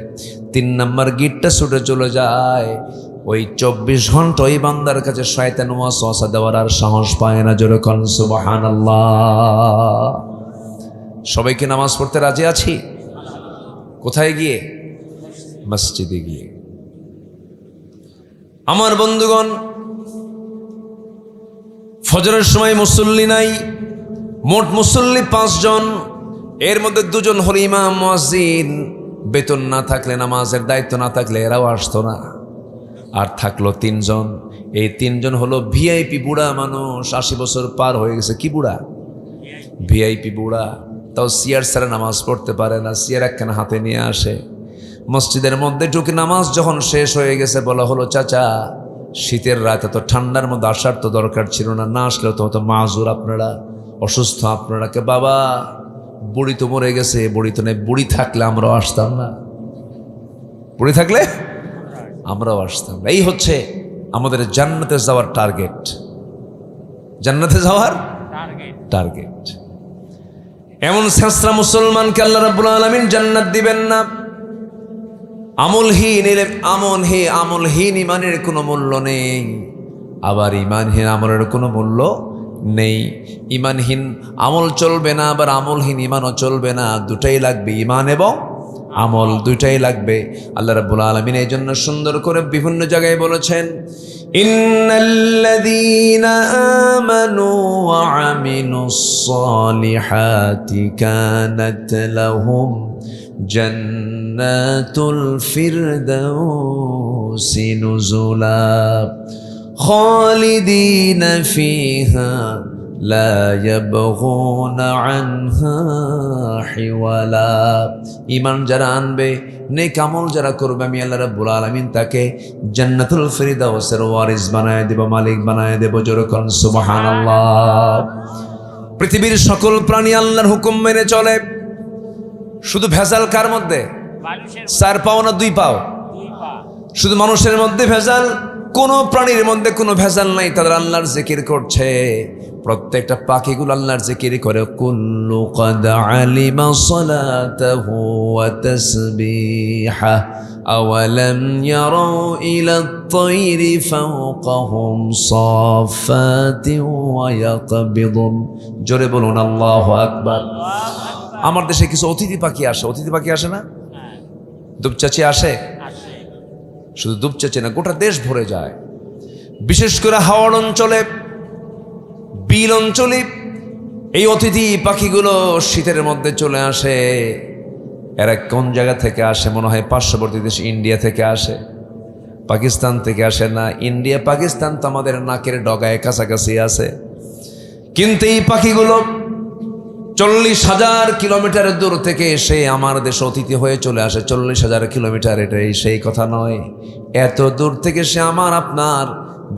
3 নাম্বার গিটটা ছুটে চলে যায়। ওই 24 ঘন্টা ওই বান্দার কাছে শয়তান ওয়াসওয়াসা দেওয়ার আর সাহস পায় না। জোরে কোন সুবহানাল্লাহ। সবাইকে নামাজ পড়তে রাজি আছি? কোথায় গিয়ে? মসজিদে গিয়ে। আমার বন্ধুগণ, ফজরের সময় মুসল্লি নাই। মোট মুসল্লি 5 জন, এর মধ্যে 2 জন হল ইমাম মুয়াজ্জিন। বেতন না থাকলে, নামাজের দায়িত্ব না থাকলে এরাও আসতো না। আর থাকলো 3 জন। এই 3 জন হলো ভিআইপি বুড়া মানুষ, 80 বছর পার হয়ে গেছে। কি বুড়া? ভিআইপি বুড়া। তাও সিয়ার ছাড়া নামাজ পড়তে পারে না। সিয়ার একখানা হাতে নিয়ে আসে, মসজিদের মধ্যে ঢুকে নামাজ যখন শেষ হয়ে গেছে, বলা হলো, চাচা শীতের রাতে তো ঠান্ডার মধ্যে আসার তো দরকার ছিল না, না আসলেও তো হতো মাযুর, আপনারা অসুস্থ, আপনারা কে বাবা, বুড়ি তো মরে গেছে, বুড়ি তো নেই, বুড়ি থাকলে আমরাও আসতাম না, বুড়ি থাকলে আমরাও আসতাম। এই হচ্ছে আমাদের জান্নাতে যাওয়ার টার্গেট, জান্নাতে যাওয়ার টার্গেট। এমন ছেঁচড়া মুসলমানকে আল্লাহ রাব্বুল আলামিন জান্নাত দিবেন না। আমলহীন ইমানের কোনো মূল্য নেই, আবার ইমানহীন আমলের কোনো মূল্য নেই। ইমানহীন আমল চলবে না, আবার আমলহীন ইমানও চলবে না। দুটাই লাগবে, ইমান এবং আমল দুটাই লাগবে। আল্লাহ রাব্বুল আলামিন এই জন্য সুন্দর করে বিভিন্ন জায়গায় বলেছেন, ইন্নাল্লাযীনা আমানু ওয়া আমিলুস সালিহাতি কানাত লাহুম জান্নাতুল ফিরদাউসি নুজুলা খালিদিনা ফিহা লা ইয়াবগুনা আনহা হিওয়ালা। ঈমান যারা আনবে, নেক আমল যারা করবে, আমি আল্লাহ রাব্বুল আলামিন তাকে জান্নাতুল ফিরদাউসের ওয়ারিস বানায় দেব, মালিক বানায় দেব। জোরে কোন সুবহানাল্লাহ। পৃথিবীর সকল প্রাণী আল্লাহর হুকুম মেনে চলে, শুধু ভেজাল কার মধ্যে? 4 পাও না 2 পাও? শুধু মানুষের মধ্যে ভেজাল, কোন প্রাণীর মধ্যে কোনো ভেজাল নাই। তারা আল্লাহর জিকির করছে, প্রত্যেকটা পাখিগুলো আল্লাহর জিকির করে। কুল্লু ক্বাদ আলিমা সালাতাহু ওয়া তাসবিহা আওয়ালাম ইয়ারাউ ইলা আত-তায়রি ফাওকাহুম সাফাতিন ওয়া ইয়াকবিদুন। জোরে বলুন আল্লাহু আকবার। আমার দেশে কিছু অতিথি পাখি আসে, অতিথি পাখি আসে না? দুপচাচি আসে? শুধু দুপচাচি না, গোটা দেশ ভরে যায়। বিশেষ করে হাওড় অঞ্চলে, বিল অঞ্চলে এই অতিথি পাখিগুলো শীতের মধ্যে চলে আসে। এরা কোন জায়গা থেকে আসে? মনে হয় পার্শ্ববর্তী দেশ ইন্ডিয়া থেকে আসে, পাকিস্তান থেকে আসে না। ইন্ডিয়া পাকিস্তান তো আমাদের নাকের ডগায় কাছাকাছি আছে, কিন্তু এই পাখিগুলো 40,000 কিলোমিটার দূর থেকে এসে আমার দেশে অতিথি হয়ে চলে আসে। 40,000 কিলোমিটার, এটাই সেই কথা নয়। এত দূর থেকে সে আমার আপনার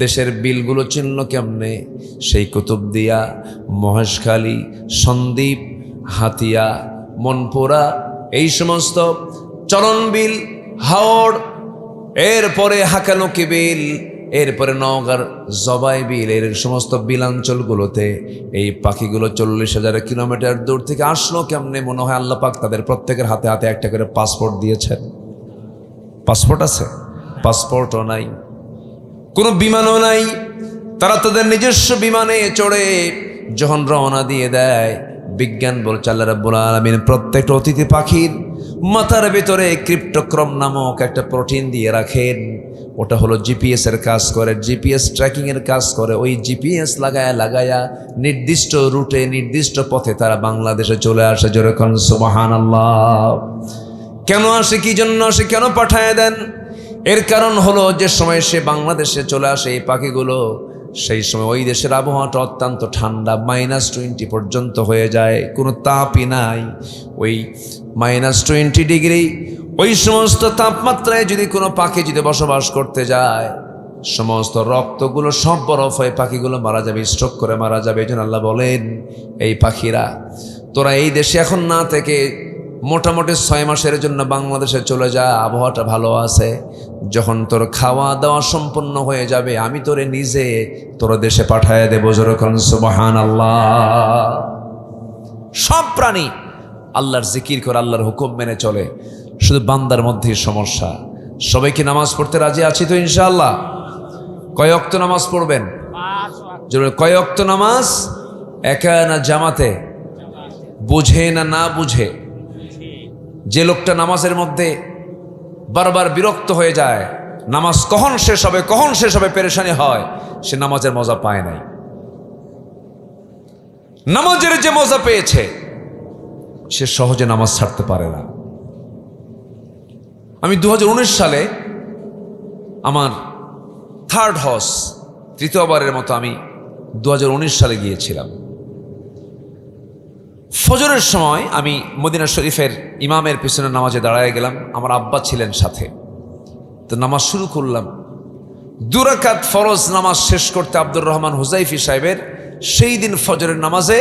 দেশের বিলগুলো চিনল কেমনে? সেই কুতুবদিয়া, মহেশখালী, সন্দ্বীপ, হাতিয়া, মনপুরা, এই সমস্ত চরণ বিল, হাওড়, এরপরে হাকালুকি বিল, এরপরে নওগাঁর জবাইবিল এর সমস্ত বিলাঞ্চলগুলোতে এই পাখিগুলো 40,000 কিলোমিটার দূর থেকে আসলো কেমনে? মনে হয় আল্লাহ পাক তাদের প্রত্যেকের হাতে হাতে একটা করে পাসপোর্ট দিয়েছেন। পাসপোর্ট আছে? পাসপোর্টও নাই, কোনো বিমানও নাই। তারা তাদের নিজস্ব বিমানে চড়ে যখন রওনা দিয়ে দেয়, বিজ্ঞান বলছে আল্লাহ রাব্বুল আলামিন প্রত্যেকটা অতিথি পাখির মাথার ভেতরে ক্রিপ্টোক্রম নামক একটা প্রোটিন দিয়ে রাখেন। ওটা হলো জিপিএস এর কাজ করে, জিপিএস ট্র্যাকিং এর কাজ করে। ওই জিপিএস লাগায়া নির্দিষ্ট রুটে নির্দিষ্ট পথে তারা বাংলাদেশে চলে আসে। যেরকম সুবহানাল্লাহ। কেন আসে, কি জন্য আসে, কেন পাঠায় দেন? এর কারণ হলো যে সময় সে বাংলাদেশে চলে আসে এই পাখিগুলো, সেই সময় ওই দেশের আবহাওয়াটা অত্যন্ত ঠান্ডা, -20 পর্যন্ত হয়ে যায়, কোনো তাপই নাই। ওই -20 ডিগ্রি, ওই সমস্ত তাপমাত্রায় যদি কোনো পাখি যদি বসবাস করতে যায়, সমস্ত রক্তগুলো সব বরফ হয়ে পাখিগুলো মারা যাবে, স্ট্রোক করে মারা যাবে। এই জন্য আল্লাহ বলেন, এই পাখিরা তোরা এই দেশে এখন না থেকে মোটামুটি 6 মাসের জন্য বাংলাদেশে চলে যা, আবহাওয়াটা ভালো আছে। যখন তোর খাওয়া দাওয়া সম্পন্ন হয়ে যাবে, আমি তোরে নিজে তোর দেশে পাঠায় দেবো। যেরকম সুবহানাল্লাহ। সব প্রাণী আল্লাহর জিকির করে, আল্লাহর হুকুম মেনে চলে, শুধু বান্দার মধ্যেই সমস্যা। সবাই কি নামাজ পড়তে রাজি আছি তো ইনশাআল্লাহ? কয় ওয়াক্ত নামাজ পড়বেন? কয় ওয়াক্ত নামাজ? একা না জামাতে? বুঝে না না বুঝে? যে লোকটা নামাজের মধ্যে বারবার বিরক্ত হয়ে যায়, নামাজ কখন শেষ হবে কখন শেষ হবে পেরেশানি হয়, সে নামাজের মজা পায় নাই। নামাজের যে মজা পেয়েছে সে সহজে নামাজ ছাড়তে পারে না। আমি 2019 সালে আমার থার্ড হজ, তৃতীয়বারের মতো আমি 2019 সালে গিয়েছিলাম। ফজরের সময় আমি মদিনা শরীফের ইমামের পিছনে নামাজে দাঁড়ায় গেলাম। আমার আব্বা ছিলেন সাথে, তো নামাজ শুরু করলাম। 2 রাকাত ফরজ নামাজ শেষ করতে আব্দুর রহমান হুজাইফি সাহেবের সেই দিন ফজরের নামাজে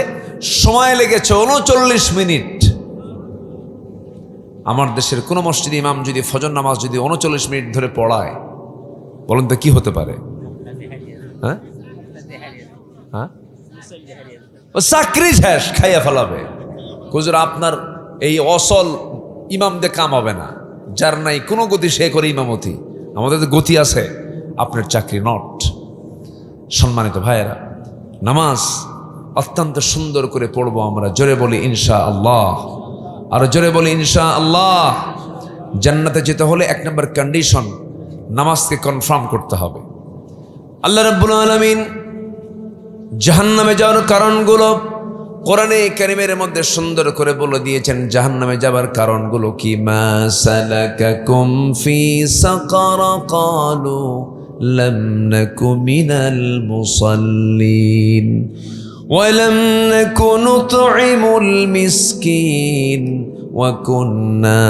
সময় লেগেছে 39 মিনিট। আমার দেশের কোনো মসজিদে ইমাম যদি ফজর নামাজ যদি 39 মিনিট ধরে পড়ায়, বলুন তো কি হতে পারে? হ্যাঁ হ্যাঁ, ও চাকরি শেষ, খাইয়া ফেলাবে। হুজুর আপনার এই অসল ইমাম দিয়ে কাম হবে না, যার নাই কোনো গতি সে করে ইমামতি। আমাদের তো গতি আছে, আপনার চাকরি নট। সম্মানিত ভাইয়েরা, নামাজ অত্যন্ত সুন্দর করে পড়বো আমরা। জোরে বলি ইনশাআল্লাহ, আর জোরে বলি ইনশাআল্লাহ। জান্নাতে যেতে হলে 1 নম্বর কন্ডিশন, নামাজকে কনফার্ম করতে হবে। আল্লাহ রাব্বুল আলামিন জাহান্নামে যাওয়ার কারণগুলো কোরআনে কারীমের মধ্যে সুন্দর করে বলে দিয়েছেন। জাহান্নামে যাবার কারণগুলো কি? মা সালাকাকুম ফি সাকার ক্বালু লাম নাকু মিনাল মুসাল্লিন ওয়া লাম নাকু নুতঈমুল মিসকিন ওয়া কুন্না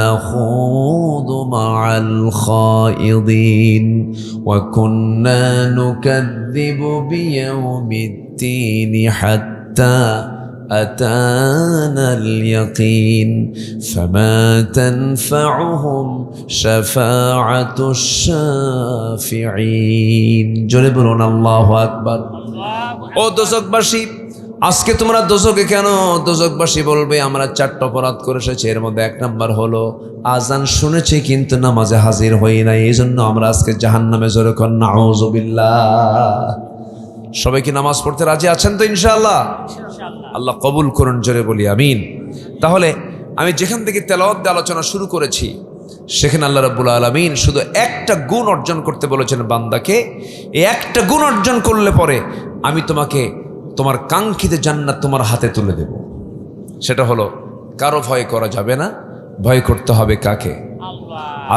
নাখুযু মা'আল খায়িদিন ওয়া কুন্না নুকাযযিবু বিয়াউমিদ্দিন হাত্তা أتانا اليقين فما تنفعهم شفاعة الشافعين جلبنا الله أكبر ও দোজখবাসী, আজকে তোমরা দোজখে কেন? দোজখবাসী বলবে আমরা 4টা অপরাধ করে এসেছি, এর মধ্যে 1 নম্বর হলো আজান শুনেছি কিন্তু নামাজে হাজির হই নাই, এই জন্য আমরা আজকে জাহান্নামে। জোরে কর নাউযুবিল্লাহ। সবাই কি নামাজ পড়তে রাজি আছেন তো ইনশাআল্লাহ? আল্লাহ কবুল করুন, জোরে বলি আমিন। তাহলে আমি যেখান থেকে তেলাওয়াত দিয়ে আলোচনা শুরু করেছি, সেখানে আল্লাহ রাব্বুল আলামিন শুধু একটা গুণ অর্জন করতে বলেছেন বান্দাকে। এই একটা গুণ অর্জন করলে পরে আমি তোমাকে তোমার কাঙ্ক্ষিত জান্নাত তোমার হাতে তুলে দেব। সেটা হলো কারো ভয় করা যাবে না, ভয় করতে হবে কাকে?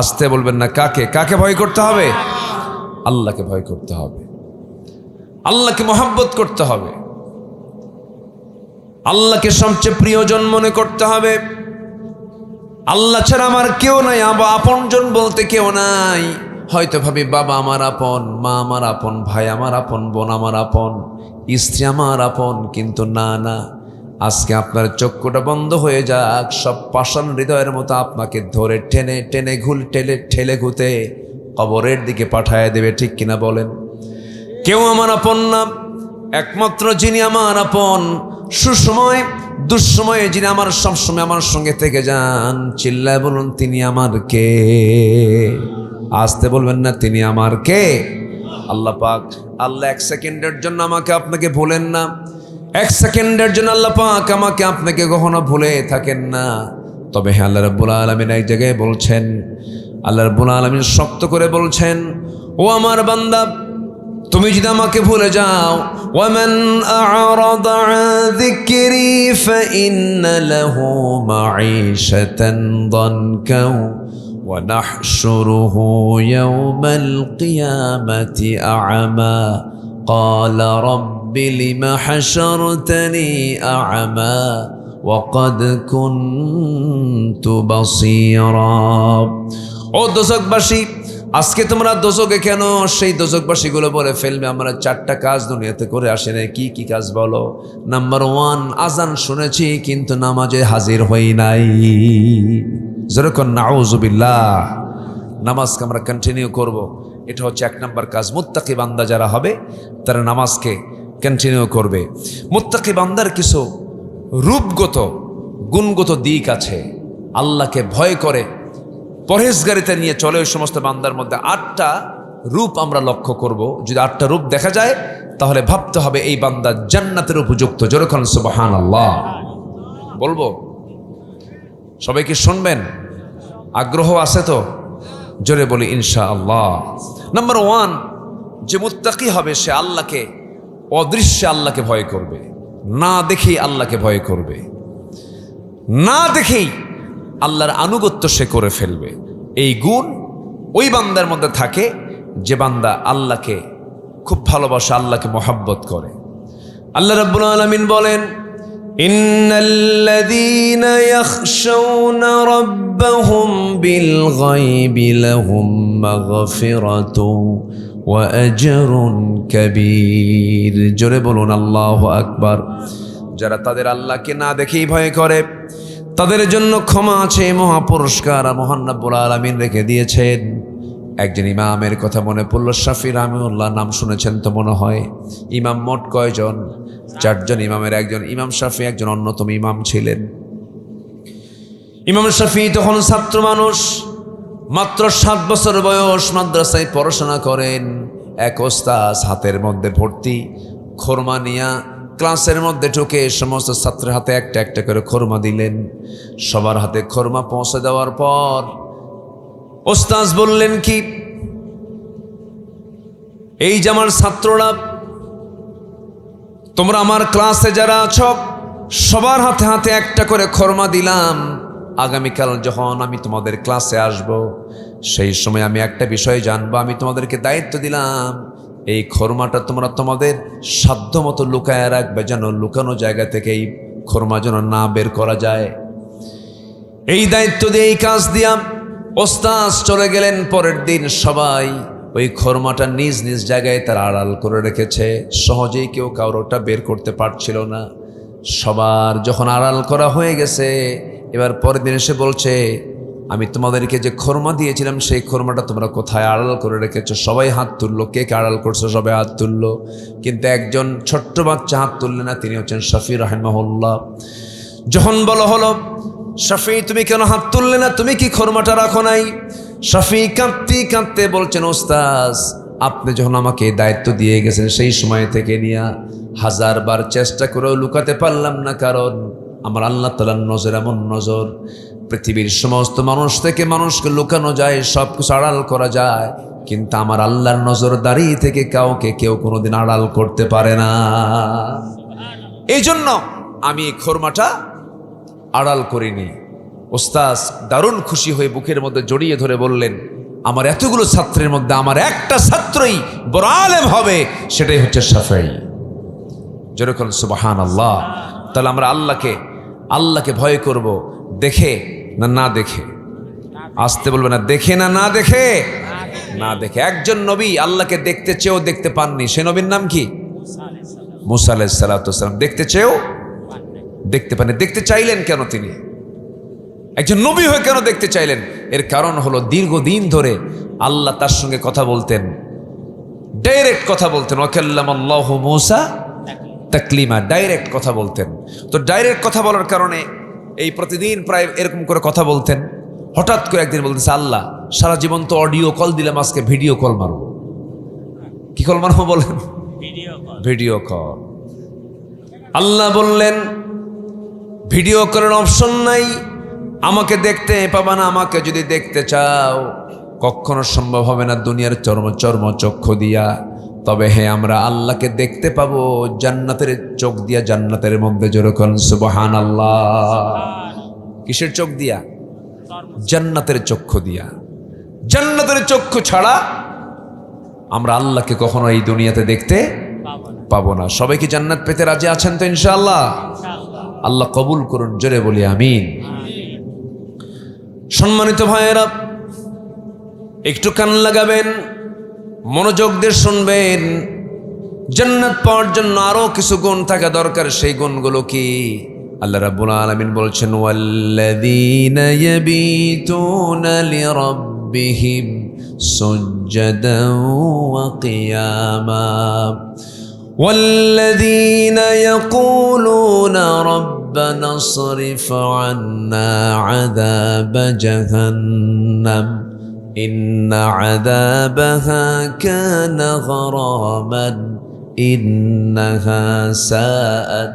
আসতে বলবেন না, কাকে? কাকে ভয় করতে হবে? আল্লাহকে ভয় করতে হবে, আল্লাহকে মহব্বত করতে হবে, আল্লাহকে সবচেয়ে প্রিয়জন মনে করতে হবে। আল্লাহ ছাড়া আমার কেউ নাই, আপনজন বলতে কেউ নাই। হয়তো ভাবি বাবা আমার আপন, মা আমার আপন, ভাই আমার আপন, বোন আমার আপন, স্ত্রী আমার আপন, কিন্তু না না, আজকে আপনার চক্ষুটা বন্ধ হয়ে যাক, সব পাষাণ হৃদয়ের মতো আপনাকে ধরে টেনে টেনে ঠেলে ঘুতে কবরের দিকে পাঠায় দেবে, ঠিক কিনা বলেন? কেউ আমার আপন না, একমাত্র যিনি আমার আপন, সুসময় দুঃসময়ে যিনি আমার সবসময় আমার সঙ্গে থেকে যান, চিল্লায় বলুন তিনি আমার কে? আসতে বলবেন না, তিনি আমার কে? আল্লাহ পাক। আল্লাহ এক সেকেন্ডের জন্য আমাকে আপনাকে ভুলেন না, এক সেকেন্ডের জন্য আল্লাহ পাক আমাকে আপনাকে কখনো ভুলে থাকেন না। তবে হ্যাঁ, আল্লাহ রাব্বুল আলামিন এক জায়গায় বলছেন, আল্লাহ রাব্বুল আলামিন শক্ত করে বলছেন, ও আমার বান্দা, তুমি যদি আমাকে ভুলে যাও, ওয়ামান আ'রাদা আন যিকরি ফাইন্না লাহু মাঈশাতান দানকা ওয়া নাহশুরুহু ইয়াওমাল কিয়ামাতি আ'মা ক্বালা রাব্বি লিমা হাশারতানি আ'মা ওয়া ক্বাদ কুনতু বাসীরা। ও দোজখবাসী, আজকে তোমরা দোজখে কেন? সেই দোজখবাসীগুলো বলে ফেলবে, আমরা 4টা কাজ দুনিয়াতে করে আসি না। কি কি কাজ বলো? নাম্বার 1, আজান শুনেছি কিন্তু নামাজে হাজির হই নাই। যেরকম নাউজুবিল্লাহ, নামাজকে আমরা কন্টিনিউ করব, এটা হচ্ছে 1 নম্বর কাজ। মুত্তাকি বান্দা যারা হবে তারা নামাজকে কন্টিনিউ করবে। মুত্তাকি বান্দার কিছু রূপগত গুণগত দিক আছে। আল্লাহকে ভয় করে, পরহেজগারিতা নিয়ে চলে, ওই সমস্ত বান্দার মধ্যে 8টা রূপ আমরা লক্ষ্য করব। যদি 8টা রূপ দেখা যায় তাহলে ভাবতে হবে এই বান্দা জান্নাতের উপযুক্ত। যেরকম সুবহানাল্লাহ বলবো, সবাই কি শুনবেন? আগ্রহ আছে তো? জোরে বলি ইনশাআল্লাহ। নাম্বার 1, যে মুত্তাকি হবে সে আল্লাহকে, অদৃশ্যে আল্লাহকে ভয় করবে, না দেখেই আল্লাহকে ভয় করবে, না দেখেই আল্লাহর আনুগত্য সে করে ফেলবে। এই গুণ ওই বান্দার মধ্যে থাকে যে বান্দা আল্লাহকে খুব ভালোবাসে, আল্লাহকে মহব্বত করে। আল্লাহ রাব্বুল আলামিন বলেন, ইন্নাল্লাযীনা ইয়াখশাউনা রাব্বাহুম বিল গায়বি লাহুম মাগফিরাতুন ওয়া আজরুন কাবীর। জোরে বলুন আল্লাহু আকবার। যারা তাদের আল্লাহকে না দেখেই ভয় করে তাদের জন্য ক্ষমা আছে, মহা পুরস্কার মহান রব্বুল আলামিন রেখে দিয়েছেন। একজন ইমামের কথা মনে পড়ল, শাফি রাহমাহুল্লাহ, নাম শুনেছেন তো মনে হয়। ইমাম মোট কয়জন? 4 জন ইমামের একজন ইমাম শাফি একজন অন্যতম ইমাম ছিলেন। ইমাম শাফি তখন ছাত্র মানুষ, মাত্র 7 বছর বয়স, মাদ্রাসায় পড়াশোনা করেন। এক ওস্তাদ হাতের মধ্যে ভর্তি খোরমা নিয়া ক্লাসের মধ্যে ঢুকে সমস্ত ছাত্রের হাতে একটা একটা করে খোরমা দিলেন। সবার হাতে খোরমা পৌঁছে দেওয়ার পর ওস্তাদ বললেন, কি এই যে আমার ছাত্ররা, তোমরা আমার ক্লাসে যারা আছো সবার হাতে হাতে একটা করে খোরমা দিলাম। আগামীকাল যখন আমি তোমাদের ক্লাসে আসব সেই সময় আমি একটা বিষয় জানবো। আমি তোমাদেরকে দায়িত্ব দিলাম, এই খোরমাটা তোমরা তোমাদের সাধ্য মতো লুকায় রাখবে, যেন লুকানো জায়গা থেকে এই খোরমা যেন না বের করা যায়। এই দায়িত্ব দিয়ে, এই কাজ দিয়া ওস্তাদ চলে গেলেন। পরের দিন সবাই ওই খোরমাটা নিজ নিজ জায়গায় তারা আড়াল করে রেখেছে, সহজেই কেউ কারোটা বের করতে পারছিল না। সবার যখন আড়াল করা হয়ে গেছে, এবার পরের দিন এসে বলছে, আমি তোমাদেরকে যে খোরমা দিয়েছিলাম সেই খোরমাটা তোমরা কোথায় আড়াল করে রেখেছো? সবাই হাত তুললো, কে কে আড়াল করছো? সবাই হাত তুললো, কিন্তু একজন ছোট্ট বাচ্চা হাত তুললে না, তিনি হচ্ছেন শাফি রাহিমাহুল্লাহ। যখন বলা হলো, শাফি তুমি কেন হাত তুললে না, তুমি কি খোরমাটা রাখো নাই? শাফি কাঁদতে কাঁদতে বলছেন, ওস্তাদ আপনি যখন আমাকে দায়িত্ব দিয়ে গেছেন সেই সময় থেকে নিয়ে 1000 বার চেষ্টা করেও লুকাতে পারলাম না, কারণ আমার আল্লাহ তাআলার নজর এমন নজর, পৃথিবীর সমস্ত মানুষ থেকে মানুষকে লুকানো যায়, সব কিছু আড়াল করা যায়, কিন্তু আমার আল্লাহর নজরদারি থেকে কাউকে কেউ কোনোদিন আড়াল করতে পারে না। এই জন্য আমি এই খোরমাটা আড়াল করিনি। ওস্তাদ দারুণ খুশি হয়ে বুকের মধ্যে জড়িয়ে ধরে বললেন, আমার এতগুলো ছাত্রের মধ্যে আমার একটা ছাত্রই বড় আলেম হবে, সেটাই হচ্ছে শাফিঈ। যেরকম সুবহানাল্লাহ। তাহলে আমরা আল্লাহকে ভয় করব, দেখে না না দেখে? আসতে বলবে না, দেখে না না দেখে? না দেখে। একজন নবী আল্লাহকে দেখতে চেয়েও দেখতে পাননি, সে নবীর নাম কি? মুসা আলাইহিস সালাতু ওয়াস সালাম। দেখতে চেয়েও দেখতে পাননি। দেখতে চাইলেন কেন তিনি? একজন নবী হয়ে কেন দেখতে চাইলেন? এর কারণ হলো দীর্ঘদিন ধরে আল্লাহ তার সঙ্গে কথা বলতেন, ডাইরেক্ট কথা বলতেন। ওয়াকাল্লামাল্লাহু মূসা তাকলিমা, ডাইরেক্ট কথা বলতেন। তো ডাইরেক্ট কথা বলার কারণে এই প্রতিদিন প্রায় এরকম করে কথা বলতেন। হঠাৎ করে একদিন বলতেছে, আল্লাহ সারা জীবন তো অডিও কল দিলাম, আজকে ভিডিও কল মারবো। কি কল মারবো বলেন? Video call. আল্লাহ বললেন, ভিডিও করার অপশন নাই, আমাকে দেখতে পাবা না। আমাকে যদি দেখতে চাও কখনো সম্ভব হবে না দুনিয়ার চর্ম চক্ষু দিয়া। তবে হ্যাঁ, আমরা আল্লাহকে দেখতে পাবো জান্নাতের চোখ দিয়া, জান্নাতের মধ্যে যেরকম সুবহানাল্লাহ। কিসের চোখ দিয়া? জান্নাতের চক্ষু দিয়া। জান্নাতের চক্ষু ছাড়া আমরা আল্লাহকে কখনো এই দুনিয়াতে দেখতে পাবো না। সবাই কি জান্নাত পেতে রাজি আছেন তো ইনশাআল্লাহ? আল্লাহ কবুল করুন, জোরে বলি আমিন। সম্মানিত ভাইয়েরা, একটু কান লাগাবেন, মনোযোগ দিয়ে শুনবেন। জান্নাত পাওয়ার জন্য আরো কিছু গুণ থাকা দরকার। সেই গুণগুলো কি? আল্লাহ রাব্বুল আলামিন বলছেন, ওয়াল্লাযীনা ইয়াবীতুনা লিরাব্বিহিম সুজদান ওয়া কিয়ামা والذين يقولون ربنا اصرف عنا عذاب جهنم إن عذابها كان غراما إنها ساءت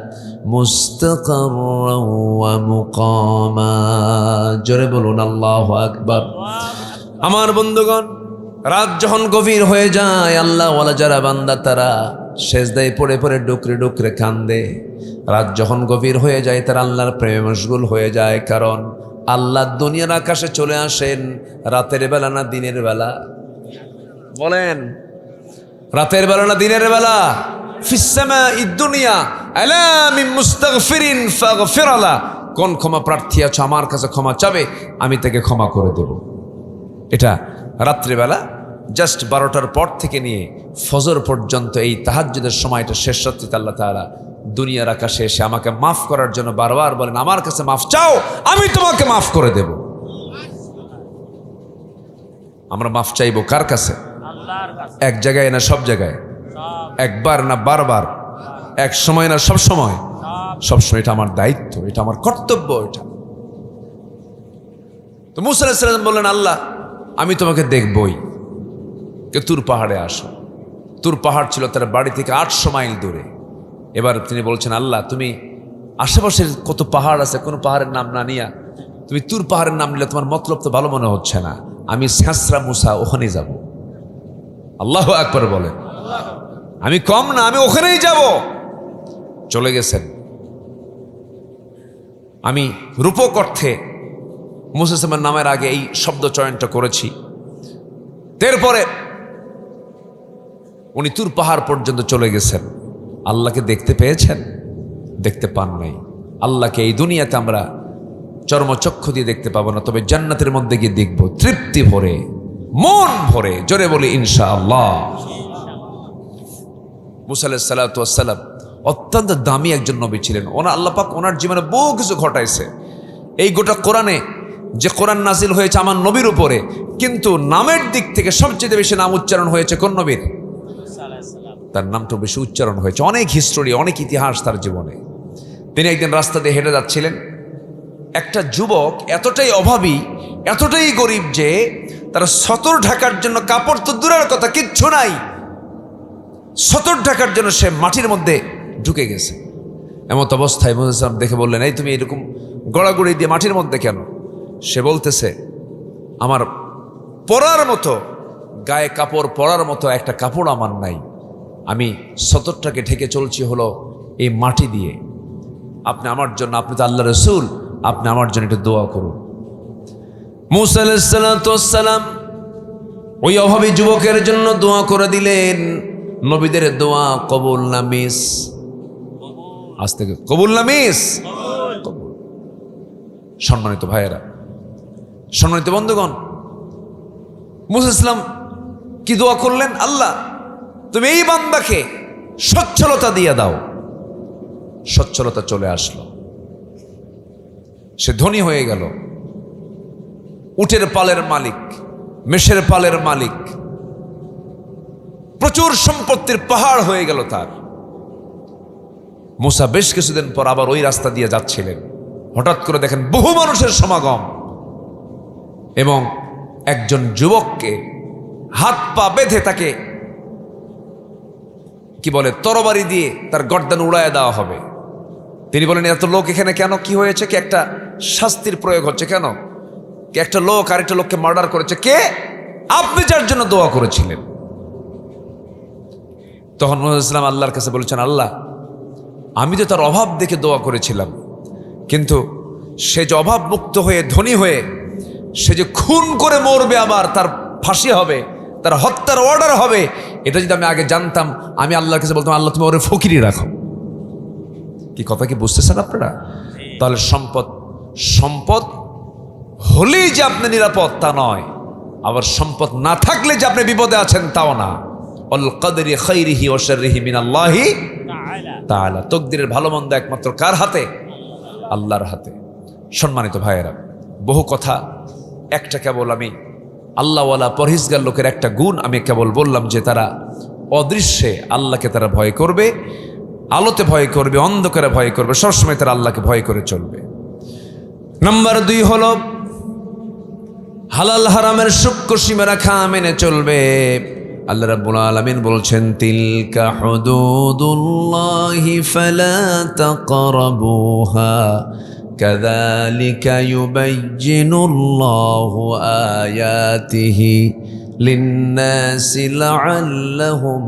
مستقرا ومقاما জোরে বলুন আল্লাহু আকবার। আমার বন্ধুগণ, রাত যখন গভীর হয়ে যায়, আল্লাহ ওয়ালা যারা বান্দা তারা সেজদায় পড়ে পড়ে ডুকরে ডুকরে কান্দে। রাত যখন গভীর হয়ে যায়, তারা আল্লাহর প্রেমে মশগুল হয়ে যায়। কারণ আল্লাহ দুনিয়ার আকাশে চলে আসেন রাতের বেলা না দিনের বেলা? বলেন, রাতের বেলা না দিনের বেলা? ফিস সামাঈদ দুনিয়া আলা মিন মুস্তাগফিরিন ফাগফির লা। কোন ক্ষমা প্রার্থী আছে আমার কাছে ক্ষমা চাবে, আমি তাকে ক্ষমা করে দেব। এটা রাত্রিবেলা জাস্ট 12টার পর থেকে নিয়ে ফজর পর্যন্ত এই তাহাজ্জুদের সময়টা, শেষ রাত্রিতে আল্লাহ তাআলা দুনিয়ার আকাশে এসে আমাকে মাফ করার জন্য বারবার বলেন, আমার কাছে মাফ চাও, আমি তোমাকে মাফ করে দেব। আমরা মাফ চাইবো কার কাছে? এক জায়গায় না সব জায়গায়? একবার না বারবার? এক সময় না সব সময়? সব সময়। এটা আমার দায়িত্ব, এটা আমার কর্তব্য। এটা তো মূসা আলাইহিস সালাম বললেন, আল্লাহ আমি তোমাকে দেখবই, কে তুর পাহাড়ে আসো। তুর পাহাড় ছিল তার বাড়ি থেকে 800 মাইল দূরে। এবার তিনি বলছেন, আল্লাহ তুমি আশেপাশের কত পাহাড় আছে, কোনো পাহাড়ের নাম না নিয়া তুমি তুর পাহাড়ের নাম নিলে তোমার মতলব তো ভালো মনে হচ্ছে না। আমি স্যাঁসরা মুসা ওখানে যাব। আল্লাহু আকবার বলেন। আমি কম না, আমি ওখানেই যাব। চলে গেছেন। আমি রূপক অর্থে মূসা আলাইহিস নামের আগে এই শব্দ চয়নটা করেছি। এরপরে উনি তুর পাহাড় পর্যন্ত চলে গেছেন। আল্লাহকে দেখতে পেয়েছেন? দেখতে পান নাই। আল্লাহকে এই দুনিয়াতে আমরা চর্মচক্ষু দিয়ে দেখতে পাবো না, তবে জান্নাতের মধ্যে গিয়ে দেখবো তৃপ্তি ভরে, মন ভরে। জোরে বলি ইনশাআল্লাহ। মূসা আলাইহিস সালাতু ওয়াস সালাম অত্যন্ত দামি একজন নবী ছিলেন। আল্লাহ পাক ওনার জীবনে বহু কিছু ঘটাইছে। এই গোটা কোরআনে যে কোরআন নাজিল হয়েছে আমার নবীর উপরে, কিন্তু নামের দিক থেকে সবচেয়ে বেশি নাম উচ্চারণ হয়েছে কোন নবীর? তার নামটা বেশি উচ্চারণ হয়েছে। অনেক হিস্টোরি, অনেক ইতিহাস তার জীবনে। তিনি একদিন রাস্তা দিয়ে হেঁটে যাচ্ছিলেন। একটা যুবক এতটাই অভাবী, এতটাই গরিব যে তারা সতর ঢাকার জন্য কাপড় তো দূরের কথা, কিচ্ছু নাই। সতর ঢাকার জন্য সে মাটির মধ্যে ঢুকে গেছে। এমত অবস্থায় মুসা আলাইহিস সালাম দেখে বললেন, এই তুমি এরকম গড়াগড়ি দিয়ে মাটির মধ্যে কেন? সে বলতেছে, আমার পরার মতো গায়ে কাপড় পরার মতো একটা কাপড় আমার নাই। আমি সতরটাকে ঢেকে চলছি হলো এই মাটি দিয়ে। আপনি আমার জন্য, আপনি তো আল্লাহ রাসূল, আপনি আমার জন্য একটু দোয়া করুন। মূসা আলাইহিস সালাম ওই অভাবী যুবকের জন্য দোয়া করে দিলেন। নবীদের দোয়া কবুল না মিস? আজ থেকে কবুল না মিস? কবুল। সম্মানিত ভাইয়েরা, সম্মানিত বন্ধুগণ, মূসা আলাইহিস সালাম কি দোয়া করলেন? আল্লাহ তুমি এই বান্দাকে সচ্ছলতা দিয়ে দাও। সচ্ছলতা চলে আসলো, সে ধনী হয়ে গেল। উটের পালের মালিক, মেষের পালের মালিক, প্রচুর সম্পত্তির পাহাড় হয়ে গেল তার। মুসা বেশ কিছুদিন পর আবার ওই রাস্তা দিয়ে যাচ্ছিলেন, হঠাৎ করে দেখেন বহু মানুষের সমাগম এবং একজন যুবককে হাত পা বেঁধে তাকে কি বলে তরবারি দিয়ে তার গর্দান উড়ায় দেওয়া হবে। তিনি বলেন, এত লোক এখানে কেন, কি হয়েছে, কি একটা শাস্তির প্রয়োগ হচ্ছে কেন, কি একটা লোক আরেকটা লোককে মার্ডার করেছে, কে? আপনি যার জন্য দোয়া করেছিলেন। তখন মুহাম্মদ ইসলাম আল্লাহর কাছে বলেছেন, আল্লাহ, আমি তো তার অভাব দেখে দোয়া করেছিলাম, কিন্তু সে যে অভাব মুক্ত হয়ে ধনী হয়ে সে যে খুন করে মরবে, আবার তার ফাঁসি হবে, তার হত্যার অর্ডার হবে, এটা যদি আমি আগে জানতাম, আমি আল্লাহর কাছে বলতাম, আল্লাহ তুমি ওরে ফকিরি রাখো। কি কথা কি বুঝতেছেন আপনারা? তাহলে সম্পদ হলেই যে আপনি নিরাপদ তা নয়, আবার সম্পদ না থাকলে যে আপনি বিপদে আছেন তাও না। আল কদরি খাইরিহি ওয়া শাররিহি মিনাল্লাহি তাআলা। তকদিরের ভালো মন্দ একমাত্র কার হাতে? আল্লাহর হাতে। সম্মানিত ভাইয়েরা, বহু কথা, একটা কেবল আমি আল্লাহওয়ালা পরহেজগার লোকের একটা গুণ আমি কেবল বললাম যে তারা অদৃশ্যে আল্লাহকে তারা ভয় করবে, আলোতে ভয় করবে, অন্ধকারে ভয় করবে, সবসময় তারা আল্লাহকে ভয় করে চলবে। নাম্বার 2 হলো হালাল হারামের সূক্ষ্ম সীমারেখা মেনে চলবে। আল্লাহ রাব্বুল আলামিন বলছেন, তিলকা হুদুদুল্লাহি ফালা তাকরাবুহা কাযালিকা ইউবাইয়িনুল্লাহু আয়াতিহি লিন্নাসি লাআল্লাহুম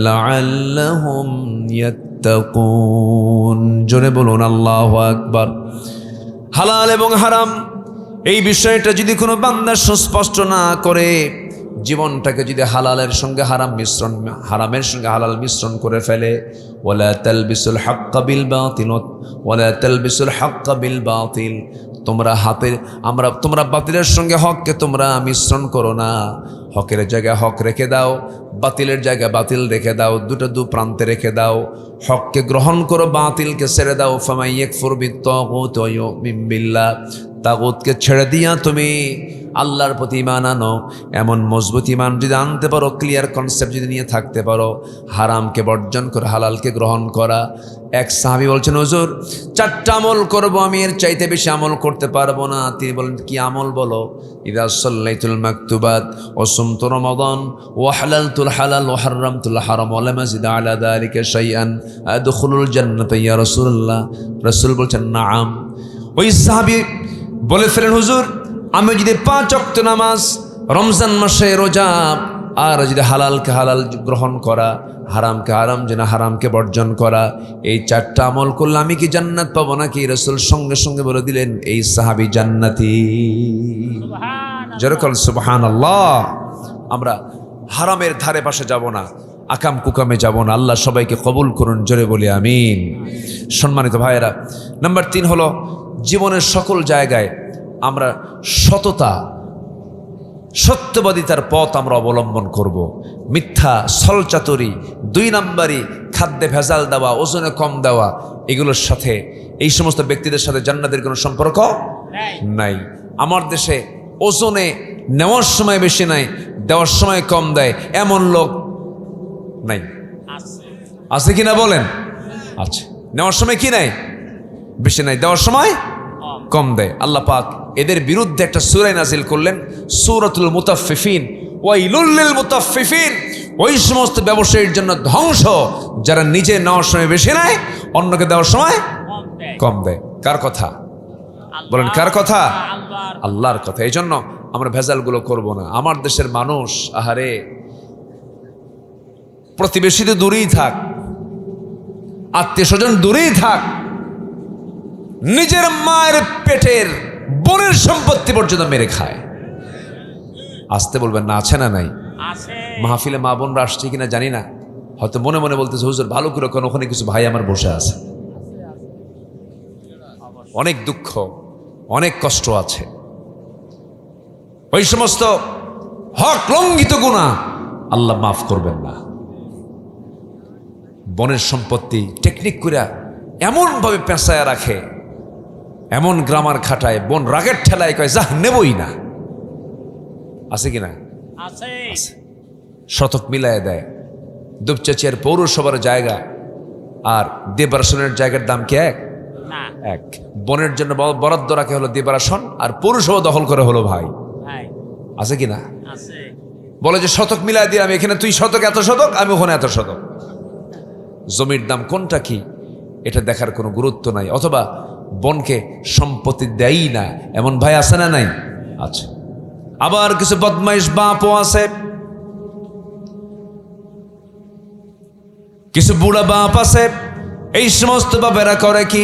লাআল্লাহুম ইয়াত্তাকুন। জোরে বলুন আল্লাহু আকবার। হালাল এবং হারাম এই বিষয়টা যদি কোনো বান্দা সুস্পষ্ট না করে, জীবনটাকে যদি হালালের সঙ্গে হারাম মিশ্রণ, হারামের সঙ্গে হালাল মিশ্রণ করে ফেলে, ওয়ালা তালবিসুল হাক্কা বিল বাতিল ওয়ালা তালবিসুল হাক্কা বিল বাতিল, তোমরা বাতিলের সঙ্গে হককে তোমরা মিশ্রণ করো না। হকের জায়গায় হক রেখে দাও, বাতিলের জায়গায় বাতিল রেখে দাও, দুটো দু প্রান্তে রেখে দাও। হককে গ্রহণ করো, বাতিলকে ছেড়ে দাও। ফামান ইয়াকফুর বিত-তাগুত ওয়া ইউমিন বিল্লাহ, তাগুতকে ছেড়ে দিয়া তুমি আল্লাহর প্রতি ঈমান আনো। এমন মজবুত ঈমান যদি আনতে পারো, ক্লিয়ার কনসেপ্ট যদি নিয়ে থাকতে পারো, হারামকে বর্জন করে হালালকে গ্রহণ করা। এক সাহাবী বলছেন, হুজুর 4টা আমল করবো, আমি এর চাইতে বেশি আমল করতে পারবো না। তিনি বলেন, কি আমল বলো? ইযা সাল্লাইতুল মাকতুবাত ওয়া সুমতু রমাদান ওয়া হালালতুল হালাল ওয়া হারামতুল হারাম ওয়া লাম আযিদ আলা যালিকা শাইআন আদখুলুল জান্নাতা ইয়া রাসূলুল্লাহ। রাসূল বলছেন, নাআম। ওই সাহাবী বলে ফেলেন, হুজুর আমি যদি 5 ওয়াক্ত নামাজ, রমজান মাসে রোজা, আর যদি হালালকে হালাল গ্রহণ করা, হারামকে হারাম যেনা হারামকে বর্জন করা, এই 4টা আমল করলে আমি কি জান্নাত পাবো নাকি? রাসূল সঙ্গে সঙ্গে বলে দিলেন, এই সাহাবী জান্নাতি। যেরকম সুবহানাল্লাহ। আমরা হারামের ধারে পাশে যাব না, আকাম কুকামে যাব না। আল্লাহ সবাইকে কবুল করুন, জোরে বলি আমিন। সম্মানিত ভাইয়েরা, নাম্বার 3 হলো জীবনের সকল জায়গায় আমরা সত্যবাদিতার পথ আমরা অবলম্বন করব। মিথ্যা, ছলচাতুরি, 2 নাম্বারি, খাদ্যে ভেজাল দেওয়া, ওজনে কম দেওয়া, এগুলোর সাথে, এই সমস্ত ব্যক্তিদের সাথে জান্নাতের কোনো সম্পর্ক নাই। আমার দেশে ওজনে নেওয়ার সময় বেশি নাই, দেওয়ার সময় কম দেয়, এমন লোক নাই? আছে কিনা বলেন? আছে। নেওয়ার সময় কি নাই? বেশি নাই, দেওয়ার সময় কম দেয়। আল্লাহ পাক এদের বিরুদ্ধে একটা সূরা নাজিল করলেন, সূরাতুল মুতাফফিফিন। ওয়াইলুল লিল মুতাফফিফিন, ওই সমস্ত ব্যবসায়ীর জন্য ধ্বংস যারা নিজে নেওয়ার সময় বেশি নেয়, অন্যকে দেওয়ার সময় কম দেয়। কার কথা বলেন? কার কথা? আল্লাহর কথা। এই জন্য আমরা ভেজালগুলো করব না। আমার দেশের মানুষ, আহারে, প্রতিবেশী তো দূরেই থাক, আত্মীয় স্বজন দূরেই থাক, নিজের মায়ের পেটের বোনের সম্পত্তি পর্যন্ত মেরে খায়। আসতে বলবেন না, আছে না নাই? মাহফিলে মা বোনরা আসছে কিনা জানি না, হয়তো মনে মনে বলতেছে, হুজুর ভালো করে কোন, ওখানে কিছু ভাই আমার বসে আছে, অনেক দুঃখ, অনেক কষ্ট আছে। ওই সমস্ত হক লঙ্ঘিত গুনাহ আল্লাহ মাফ করবেন না। বোনের সম্পত্তি টেকনিক করে এমন ভাবে পেঁচায় রাখে, এমন গ্রামার খাটায়, বোন রাগের ঠেলায় কয় যা নেবই না। আছে কিনা? আছে। শতক মিলায় দেয়। দুপচাচিয়ার পৌরসভার জায়গা আর দেবাসনের জায়গার দাম কি এক? না এক। বনের জন্য বরাদ্দ রাখে হলো দেবাসন, আর পৌরসভা দখল করে হলো ভাই। ভাই আছে কিনা? আছে। বলে যে শতক মিলাই দিয়ে আমি এখানে, তুই শতক এত শতক, আমি ওখানে এত শতক। জমির দাম কোনটা কি এটা দেখার কোনো গুরুত্ব নাই, অথবা বনকে সম্পত্তি দেয়ই না, এমন ভাই আছে না নাই? আছে। আবার কিছু বদমাইশ বাপও আছে, কিছু বুড়া বাপ আছে। এই সমস্ত বাপেরা করে কি,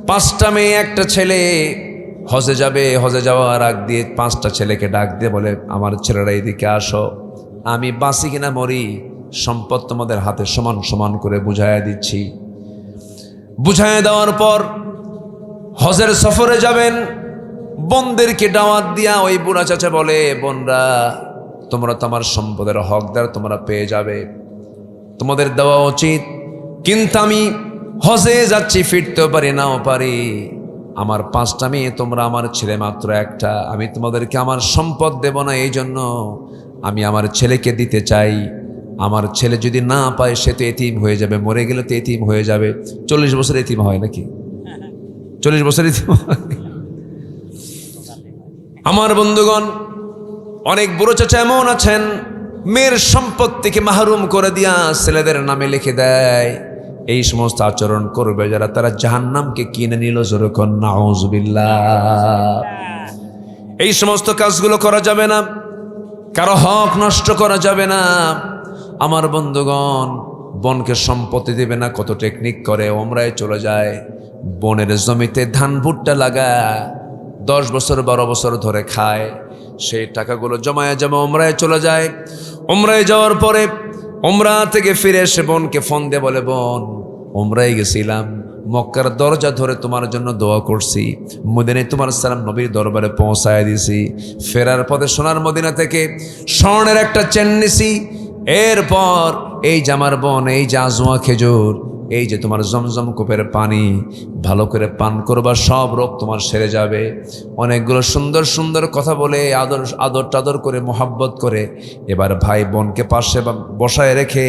5টা মেয়ে একটা ছেলে হজে যাবে, হজে যাওয়ার আগ দিয়ে 5টা ছেলেকে ডাক দিয়ে বলে আমার ছেলেরা এদিকে আসো, আমি বাঁচি কিনা মরি সম্পদ তোমাদের হাতে সমান সমান করে বুঝাইয়া দিচ্ছি। বুঝাইয়া দেওয়ার পর হজের সফরে যাবেন, বোনদেরকে দাওয়াত দিয়া ওই বুড়া চাচা বলে বোনরা তোমরা তো আমার সম্পদের হকদার, তোমরা পেয়ে যাবে, তোমাদের দেওয়া উচিত, কিন্তু আমি হজে যাচ্ছি, ফিরতেও পারি নাও পারি, আমার 5টা মেয়ে, তোমরা আমার ছেলে মাত্র একটা, আমি তোমাদেরকে আমার সম্পদ দেব না, এই জন্য আমি আমার ছেলেকে দিতে চাই। আমার ছেলে যদি না পায় সে তো এতিম হয়ে যাবে, মরে গেলে তো এতিম হয়ে যাবে। 40 বছর এতিম হয় নাকি? 40 বছর এতিম হয়? আমার বন্ধুগণ, অনেক বুড়ো চাচা এমন আছেন, মেয়ের সম্পত্তিকে মাহরুম করে দিয়া ছেলেদের নামে লিখে দেয়। এই সমস্ত আচরণ করবে যারা, তারা জাহান্নামকে কিনে নিল। যেরকম নাউজুবিল্লাহ। এই সমস্ত কাজগুলো করা যাবে না, কারো হক নষ্ট করা যাবে না। আমার বন্ধুগণ, বনকে সম্পত্তি দেবে না, কত টেকনিক করে। ওমরায় চলে যায়, বনের জমিতে ধান ভুট্টা লাগা 10 বছর 12 বছর ধরে খায়, সেই টাকাগুলো জমায় জমা ওমরায় চলে যায়। ওমরায় যাওয়ার পরে ওমরা থেকে ফিরে এসে বোনকে ফোন দিয়ে বলে বোন ওমরায় গেছিলাম, মক্কার দরজা ধরে তোমার জন্য দোয়া করছি, মদিনায় তোমার সালাম নবীর দরবারে পৌঁছায় দিছি, ফেরার পথে সোনার মদিনা থেকে স্বর্ণের একটা চেন নিছি, এরপর এই যে আমার বোন, এই যে আজওয়া খেজুর, এই যে তোমার জমজম কূপের পানি ভালো করে পান করবা, সব রোগ তোমার সেরে যাবে। অনেকগুলো সুন্দর সুন্দর কথা বলে আদর টাদর করে মোহাব্বত করে এবার ভাই বোনকে পাশে বসায় রেখে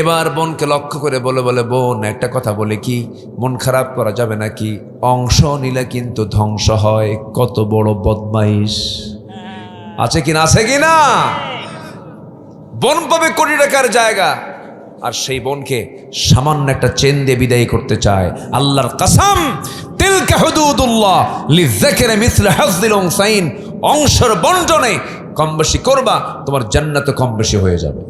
এবার বোনকে লক্ষ্য করে বলে বোন একটা কথা বলে কি, মন খারাপ করা যাবে নাকি, অংশ নিলে কিন্তু ধ্বংস হয়, কত বড় বদমাইশ। আছে কিনা? আছে কিনা? বোন পাবে কোটি টাকার জায়গা, আর সেই বোনকে সামান্য একটা চেন দিয়ে বিদায় করতে চায়। আল্লাহর কসম, তিলকা হুদুদুল্লাহ লিযাকিরি মিসলু হাযযিল উনসাইন, অংশের বন্টনে কম বেশি করবা, তোমার জান্নাত কম বেশি হয়ে যাবে।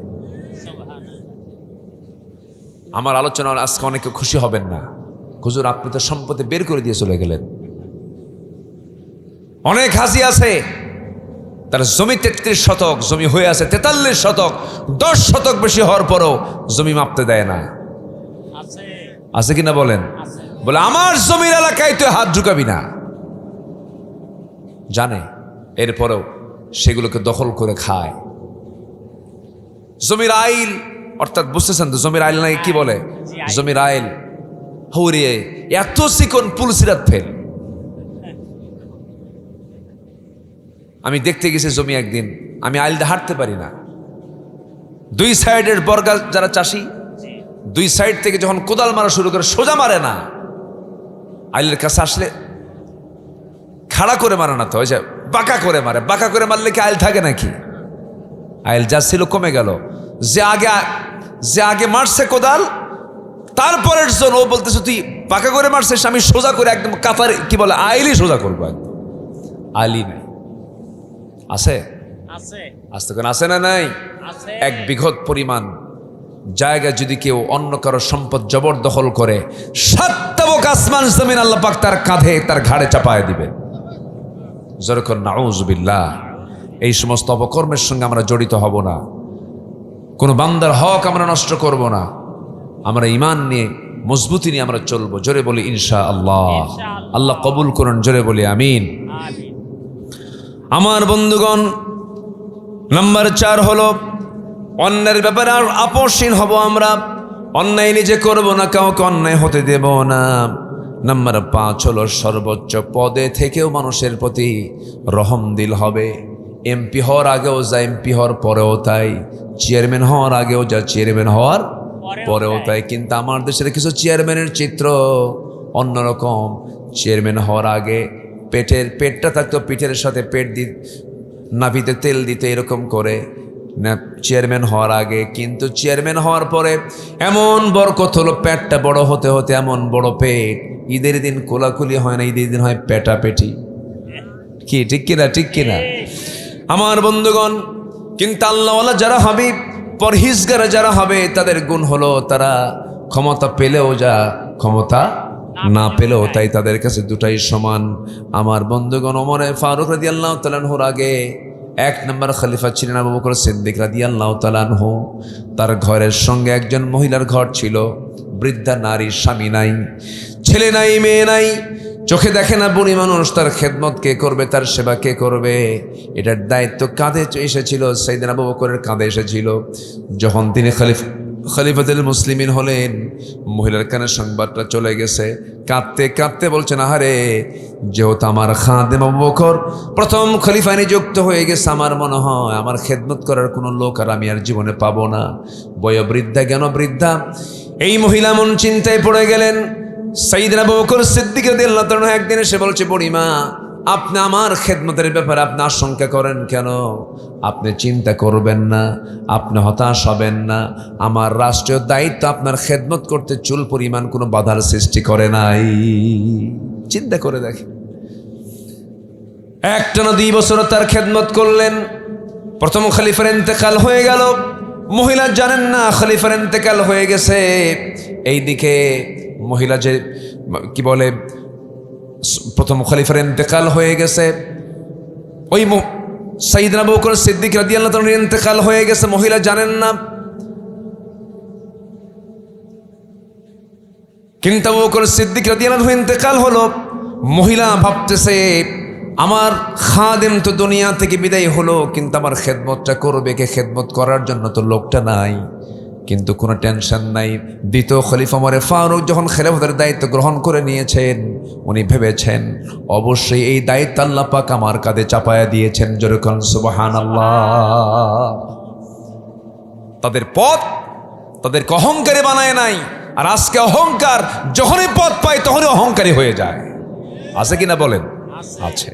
আমার আলোচনা আজকে অনেকে খুশি হবেন না, হুজুর আপনি তো সম্পত্তি বের করে দিয়ে চলে গেলেন। অনেক হাসি আছে, তার জমি 33 শতক, জমি হয়ে আছে 43 শতক, 10 শতক বেশি হওয়ার পরও জমি মাপতে দেয় না। আছে কিনা বলেন? বলে আমার জমির এলাকায় তুই হাত ঢুকাবি না, জানে, এরপরেও সেগুলোকে দখল করে খায়। জমির আইল, অর্থাৎ বুঝতেছেন তো জমির আইল নাকি কি বলে? জমির আইল হৌরিয়ে এত চিকন পুলসিরাত ফেল। আমি দেখতে গেছি জমি একদিন, আমি আইল দিয়ে হাঁটতে পারি না, 2 সাইডের বর্গা যারা চাষি, 2 সাইড থেকে যখন কোদাল মারা শুরু করে সোজা মারে না, আইলের কাছে আসলে খাড়া করে মারে না, তো ওই যে বাঁকা করে মারে। বাঁকা করে মারলে কি আইল থাকে নাকি? আইল যা ছিল কমে গেল। যে আগে মারছে কোদাল, তারপরের জন ও বলতেছে তুই বাঁকা করে মারছিস, আমি সোজা করে একদম কাতার কি বলে আইলই সোজা করবো। একদম আইলই নাই। আছে? আস্তে করে আছে না নাই? 1 বিঘত পরিমাণ জায়গা যদি কেউ অন্য কারো সম্পদ জবরদখল করে, 7 তাবক আসমান জমিন আল্লাহ পাক তার কাঁধে, তার ঘাড়ে চাপায় দিবে। যেরকম নাউজুবিল্লাহ। এই সমস্ত অপকর্মের সঙ্গে আমরা জড়িত হব না, কোন বান্দার হক আমরা নষ্ট করব না, আমরা ঈমান নিয়ে মজবুতি নিয়ে আমরা চলবো। জোরে বলি ইনশাআল্লাহ। আল্লাহ কবুল করুন, জোরে বলি আমিন। আমার বন্ধুগণ, নাম্বার 4 হলো অন্যের ব্যাপারে আর আপোষহীন হব আমরা। অন্যায় নিজে করব না, কাউকে অন্যায় হতে দেব না। নাম্বার 5 হলো সর্বোচ্চ পদে থেকেও মানুষের প্রতি রহম দিল হবে। এমপি হওয়ার আগেও যা, এমপি হওয়ার পরেও তাই, চেয়ারম্যান হওয়ার আগেও যা, চেয়ারম্যান হওয়ার পরেও তাই। কিন্তু আমার দেশের কিছু চেয়ারম্যানের চিত্র অন্যরকম। চেয়ারম্যান হওয়ার আগে পেটটা থাকতো, পিঠের সাথে পেট নাভিতে তেল দিতে এরকম করে না চেয়ারম্যান হওয়ার আগে। কিন্তু চেয়ারম্যান হওয়ার পরে এমন বরকত হলো, পেটটা বড় হতে হতে এমন বড় পেট, ঈদের দিন কোলাকুলি হয় না, ঈদের দিন হয় পেটাপেটি। কি ঠিক কিনা? ঠিক কিনা আমার বন্ধুগণ? কিন্তু আল্লাহওয়ালা যারা হবে, পরহেজগার যারা হবে, তাদের গুণ হলো তারা ক্ষমতা পেলেও যা, ক্ষমতা না পেলেও তাই, তাদের কাছে দুটাই সমান। আমার বন্ধুগণ, ওমরে ফারুক রাদিয়াল্লাহু তাআলা আনহুর আগে 1 নম্বর খলিফা ছিলেন আবু বকর সিদ্দিক রাদিয়াল্লাহু তাআলা আনহু। তার ঘরের সঙ্গে একজন মহিলার ঘর ছিল, বৃদ্ধা নারী, স্বামী নাই, ছেলে নাই, মেয়ে নাই, চোখে দেখে না, বুড়ি মানুষ। তার খেদমত কে করবে, তার সেবা কে করবে? এটার দায়িত্ব কাঁধে এসেছিল, সাইয়েদনা আবু বকরের কাঁধে এসেছিল। যখন তিনি খলিফাতুল মুসলিমিন হলেন, মহিলার কানে সংবাদটা চলে গেছে। কাঁদতে কাঁদতে বলছেন, আহারে, যেহেতু আমার খাদেম আবু বকর প্রথম খলিফা নিযুক্ত হয়ে গেছে, আমার মনে হয় আমার খেদমত করার কোনো লোক আর আমি আর জীবনে পাবো না। বয়োবৃদ্ধা, জ্ঞানবৃদ্ধা এই মহিলা মন চিন্তায় পড়ে গেলেন। সাইয়েদনা আবু বকর সিদ্দিক রাদিয়াল্লাহু তাআলা একদিন এসে বলছে, বুড়িমা, আপনি আমার খেদমতের ব্যাপারে আপনি আশঙ্কা করেন কেন? আপনি চিন্তা করবেন না, আপনি হতাশ হবেন না। আমার রাষ্ট্রীয় দায়িত্ব আপনার খেদমত করতে চুল পরিমাণ কোনো বাধার সৃষ্টি করে নাই। চিন্তা করে দেখেন, একটানা 2 বছর তার খেদমত করলেন। প্রথম খলিফার ইন্তেকাল হয়ে গেল, মহিলা জানেন না খলিফার ইন্তেকাল হয়ে গেছে। এইদিকে মহিলা যে কি বলে, প্রথম খলিফার ইন্তেকাল হয়ে গেছে, ওই সাইয়েদনা আবু বকর সিদ্দিক রাদিয়াল্লাহু তাআলার ইন্তেকাল হয়ে গেছে, মহিলা জানেন না। কিন্তু আবু বকর সিদ্দিক রাদিয়াল্লাহু তাআলার ইন্তেকাল হলো, মহিলা ভাবতেছে, আমার খাদেম তো দুনিয়া থেকে বিদায় হলো, কিন্তু আমার খেদমতটা করবে কে? খেদমত করার জন্য তো লোকটা নাই। কিন্তু কোনো টেনশন নাই। দ্বিতীয় খলিফা ওমর ফারুক যখন খেলাফতের দায়িত্ব গ্রহণ করে নিয়েছেন, উনি ভেবেছেন অবশ্যই এই দায়িত্ব আল্লাহ পাক আমার কাঁধে চাপায়া দিয়েছেন। জোরে বলুন সুবহানাল্লাহ। তাদের পথ তাদেরকে অহংকারী বানায় নাই। আর আজকে অহংকার যখনই পথ পায় তখনই অহংকারী হয়ে যায়। আছে কিনা বলেন? আছে।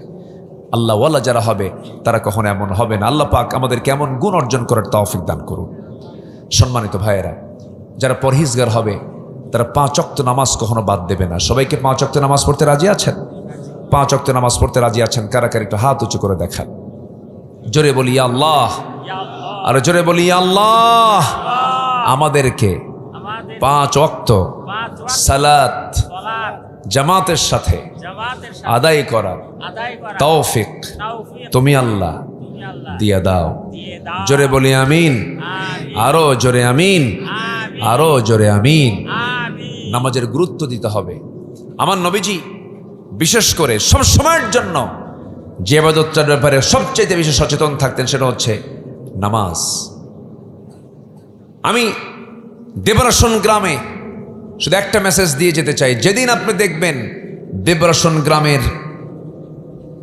আল্লাহওয়ালা যারা হবে তারা কখনো এমন হবে না। আল্লাহ পাক আমাদের কেমন গুণ অর্জন করার তৌফিক দান করুন। সম্মানিত ভাইয়েরা, যারা পরহেজগার হবে তারা 5 ওয়াক্ত নামাজ কখনো বাদ দেবে না। সবাইকে 5 ওয়াক্ত নামাজ পড়তে রাজি আছেন? 5 ওয়াক্ত নামাজ পড়তে রাজি আছেন? কারা কারা একটু হাত উঁচু করে দেখান। জোরে বলি ইয়া আল্লাহ, আর জোরে বলি ইয়া আল্লাহ। আমাদেরকে 5 ওয়াক্ত সালাত জামাতের সাথে আদায় করার তৌফিক তুমি আল্লাহ দিয়ে দাও। জোরে বলি আমিন, আরো জোরে আমিন, আরো জোরে আমিন। নামাজের গুরুত্ব দিতে হবে। আমার নবীজি বিশেষ করে সব সময়ের জন্য যে ইবাদতটার ব্যাপারে সবচেয়ে বেশি সচেতন থাকতেন সেটা হচ্ছে নামাজ। আমি দেবরাসন গ্রামে শুধু একটা মেসেজ দিয়ে যেতে চাই। যেদিন আপনি দেখবেন দেবরাসন গ্রামের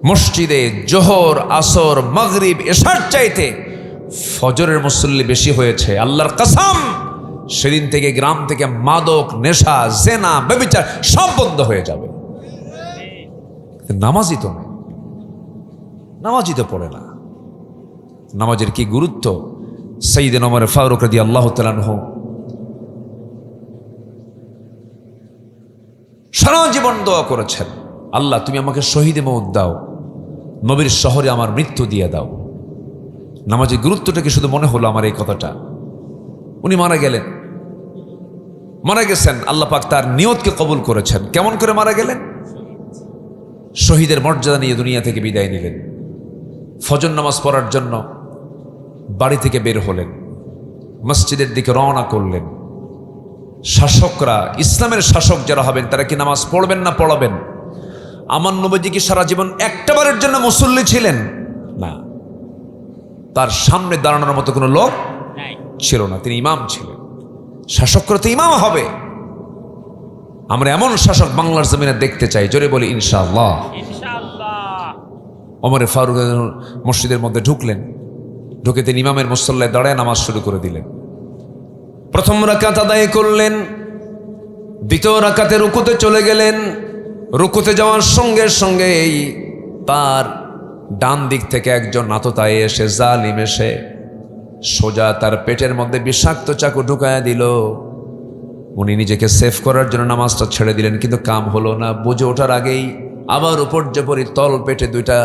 মসজিদে জোহর, আসর, মাগরিব, এশার চাইতে ফজরের মুসল্লি বেশি হয়েছে, আল্লাহর কসম, সেদিন থেকে গ্রাম থেকে মাদক, নেশা, জেনা, ব্যভিচার সব বন্ধ হয়ে যাবে। নামাজই তো নেই, নামাজই তো পড়ে না। নামাজের কি গুরুত্ব! সাইয়েদনা ওমর ফারুক রাদিয়াল্লাহু তাআলা আনহু সারা জীবন দোয়া করেছেন, আল্লাহ তুমি আমাকে শহীদে মওত দাও, নবীর শহরে আমার মৃত্যু দিয়ে দাও। নামাজের গুরুত্বটা কি শুধু মনে হলো আমার এই কথাটা? উনি মারা গেলেন, মারা গেছেন, আল্লাহ পাক তার নিয়তকে কবুল করেছেন। কেমন করে মারা গেলেন? শহীদের মর্যাদা নিয়ে দুনিয়া থেকে বিদায় নিলেন। ফজর নামাজ পড়ার জন্য বাড়ি থেকে বের হলেন, মসজিদের দিকে রওনা করলেন। শাসকরা, ইসলামের শাসক যারা হবেন তারা কি নামাজ পড়বেন না পড়াবেন? আমার নবীজি কি সারা জীবন একটাবারের জন্য মুসল্লি ছিলেন? না, তার সামনে দাঁড়ানোর মতো কোনো লোক ছিল না, তিনি ইমাম ছিলেন। শাসকরা তো ইমাম হবে, আমরা এমন শাসক বাংলার জমিনে দেখতে চাই, জোরে বলি ইনশাআল্লাহ। ওমর ফারুক মসজিদের মধ্যে ঢুকলেন, ঢুকে তিনি ইমামের মুসল্লায় দাঁড়ায় নামাজ শুরু করে দিলেন। প্রথম রাকাত আদায় করলেন, দ্বিতীয় রাকাতে রুকুতে চলে গেলেন। রুকুতে যাওয়ার সঙ্গে সঙ্গেই তার ডান দিক থেকে একজন আততায়ী এসে, জালিম এসে সোজা তার পেটের মধ্যে বিষাক্ত চাকু ঢুকায়া দিল। উনি নিজেকে সেভ করার জন্য নামাজটা ছেড়ে দিলেন, কিন্তু কাম হলো না। বুঝে ওঠার আগেই আবার উপর যেপরি তল পেটে দুইটা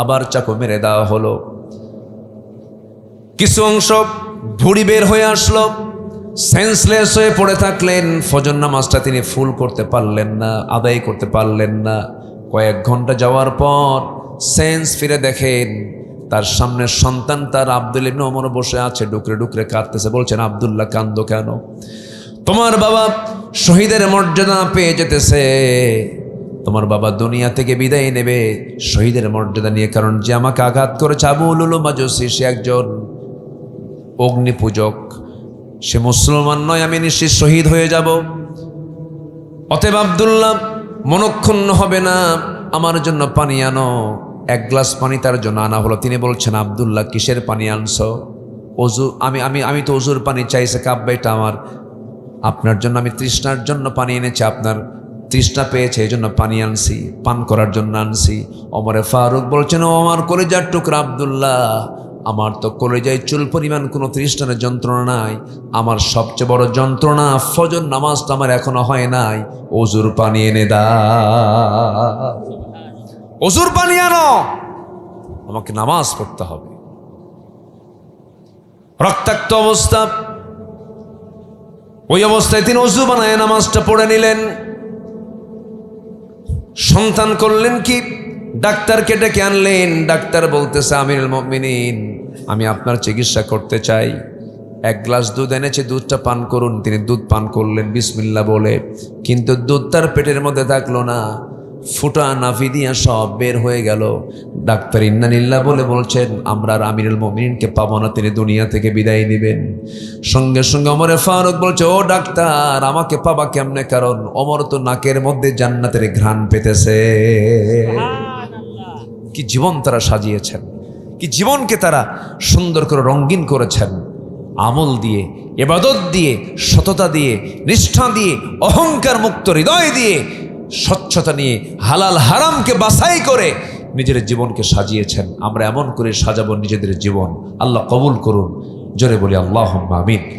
আবার চাকু মেরে দেওয়া হলো। কিছু অংশ ভুঁড়ি বের হয়ে আসলো, সেন্সলেস হয়ে পড়ে থাকলেন। ফজর নামাজটা তিনি ফুল করতে পারলেন না, আদায় করতে পারলেন না। কয়েক ঘন্টা যাওয়ার পর সেন্স ফিরে দেখেন তার সামনে সন্তান তার আব্দুল ইবনে ওমর বসে আছে, ডুকরে ডুকরে কাঁদতেছে। বলছেন, আব্দুল্লাহ কান্দো কেন? তোমার বাবা শহীদের মর্যাদা পেয়ে যেতেছে, তোমার বাবা দুনিয়া থেকে বিদায় নেবে শহীদের মর্যাদা নিয়ে। কারণ যে আমাকে আঘাত করেছে আবু লুলু মাজুসি, সে একজন অগ্নি পূজক, সে মুসলমান নয়, আমি নিশ্চিত শহীদ হয়ে যাব। অতএব আব্দুল্লাহ মনক্ষুণ্ণ হবে না, আমার জন্য পানি আনো। এক গ্লাস পানি তার জন্য আনা হলো। তিনি বলছেন, আব্দুল্লাহ কিসের পানি আনছো? অজু, আমি তো অজুর পানি চাইছে কাব্বা, এটা আমার, আপনার জন্য আমি তৃষ্ণার জন্য পানি এনেছি, আপনার তৃষ্ণা পেয়েছে এই জন্য পানি আনছি, পান করার জন্য আনছি। ওমরে ফারুক বলছেন, ও আমার কলিজার টুকরা আব্দুল্লাহ, আমার তো কলিজায় চুল পরিমাণ কোনো তৃষ্ণার যন্ত্রণা নাই। আমার সবচেয়ে বড় যন্ত্রণা ফজর নামাজটা আমার এখনো হয় নাই, অজুর পানি এনে দাও, অজুর পানি আনো, আমাকে নামাজ পড়তে হবে। রক্তাক্ত অবস্থা, ওই অবস্থায় তিনি অজু বানায় নামাজটা পড়ে নিলেন। সন্তান করলেন কি, ডাক্তারকে ডেকে আনলেন। ডাক্তার বলতেছে, আমিরুল মুমিনিন, আমি আপনার চিকিৎসা করতে চাই, এক গ্লাস দুধ এনেছে, দুধটা পান করুন। তিনি দুধ পান করলেন বিসমিল্লাহ বলে, কিন্তু দুধ তার পেটের মধ্যে থাকলো না, ফুটা নাভি দিয়া সব বের হয়ে গেল। ডাক্তার ইন্নালিল্লাহ বলে বলছেন, আমরা আর আমিরুল মুমিনিনকে পাবো না, তিনি দুনিয়া থেকে বিদায় নেবেন। সঙ্গে সঙ্গে ওমরে ফারুক বলছে, ও ডাক্তার, আমাকে পাবা কেমনে? কারণ ওমর তো নাকের মধ্যে জান্নাতের ঘ্রাণ পেতেছে। কি জীবন তারা সাজিয়েছেন, কি জীবনকে তারা সুন্দর করে রঙিন করেছেন, আমল দিয়ে, ইবাদত দিয়ে, সততা দিয়ে, নিষ্ঠা দিয়ে, অহংকার মুক্ত হৃদয় দিয়ে, স্বচ্ছতা নিয়ে, হালাল হারামকে বাছাই করে নিজের জীবনকে সাজিয়েছেন। আমরা এমন করে সাজাবো নিজেদের জীবন। আল্লাহ কবুল করুন, জোরে বলি আল্লাহুম্মা আমিন।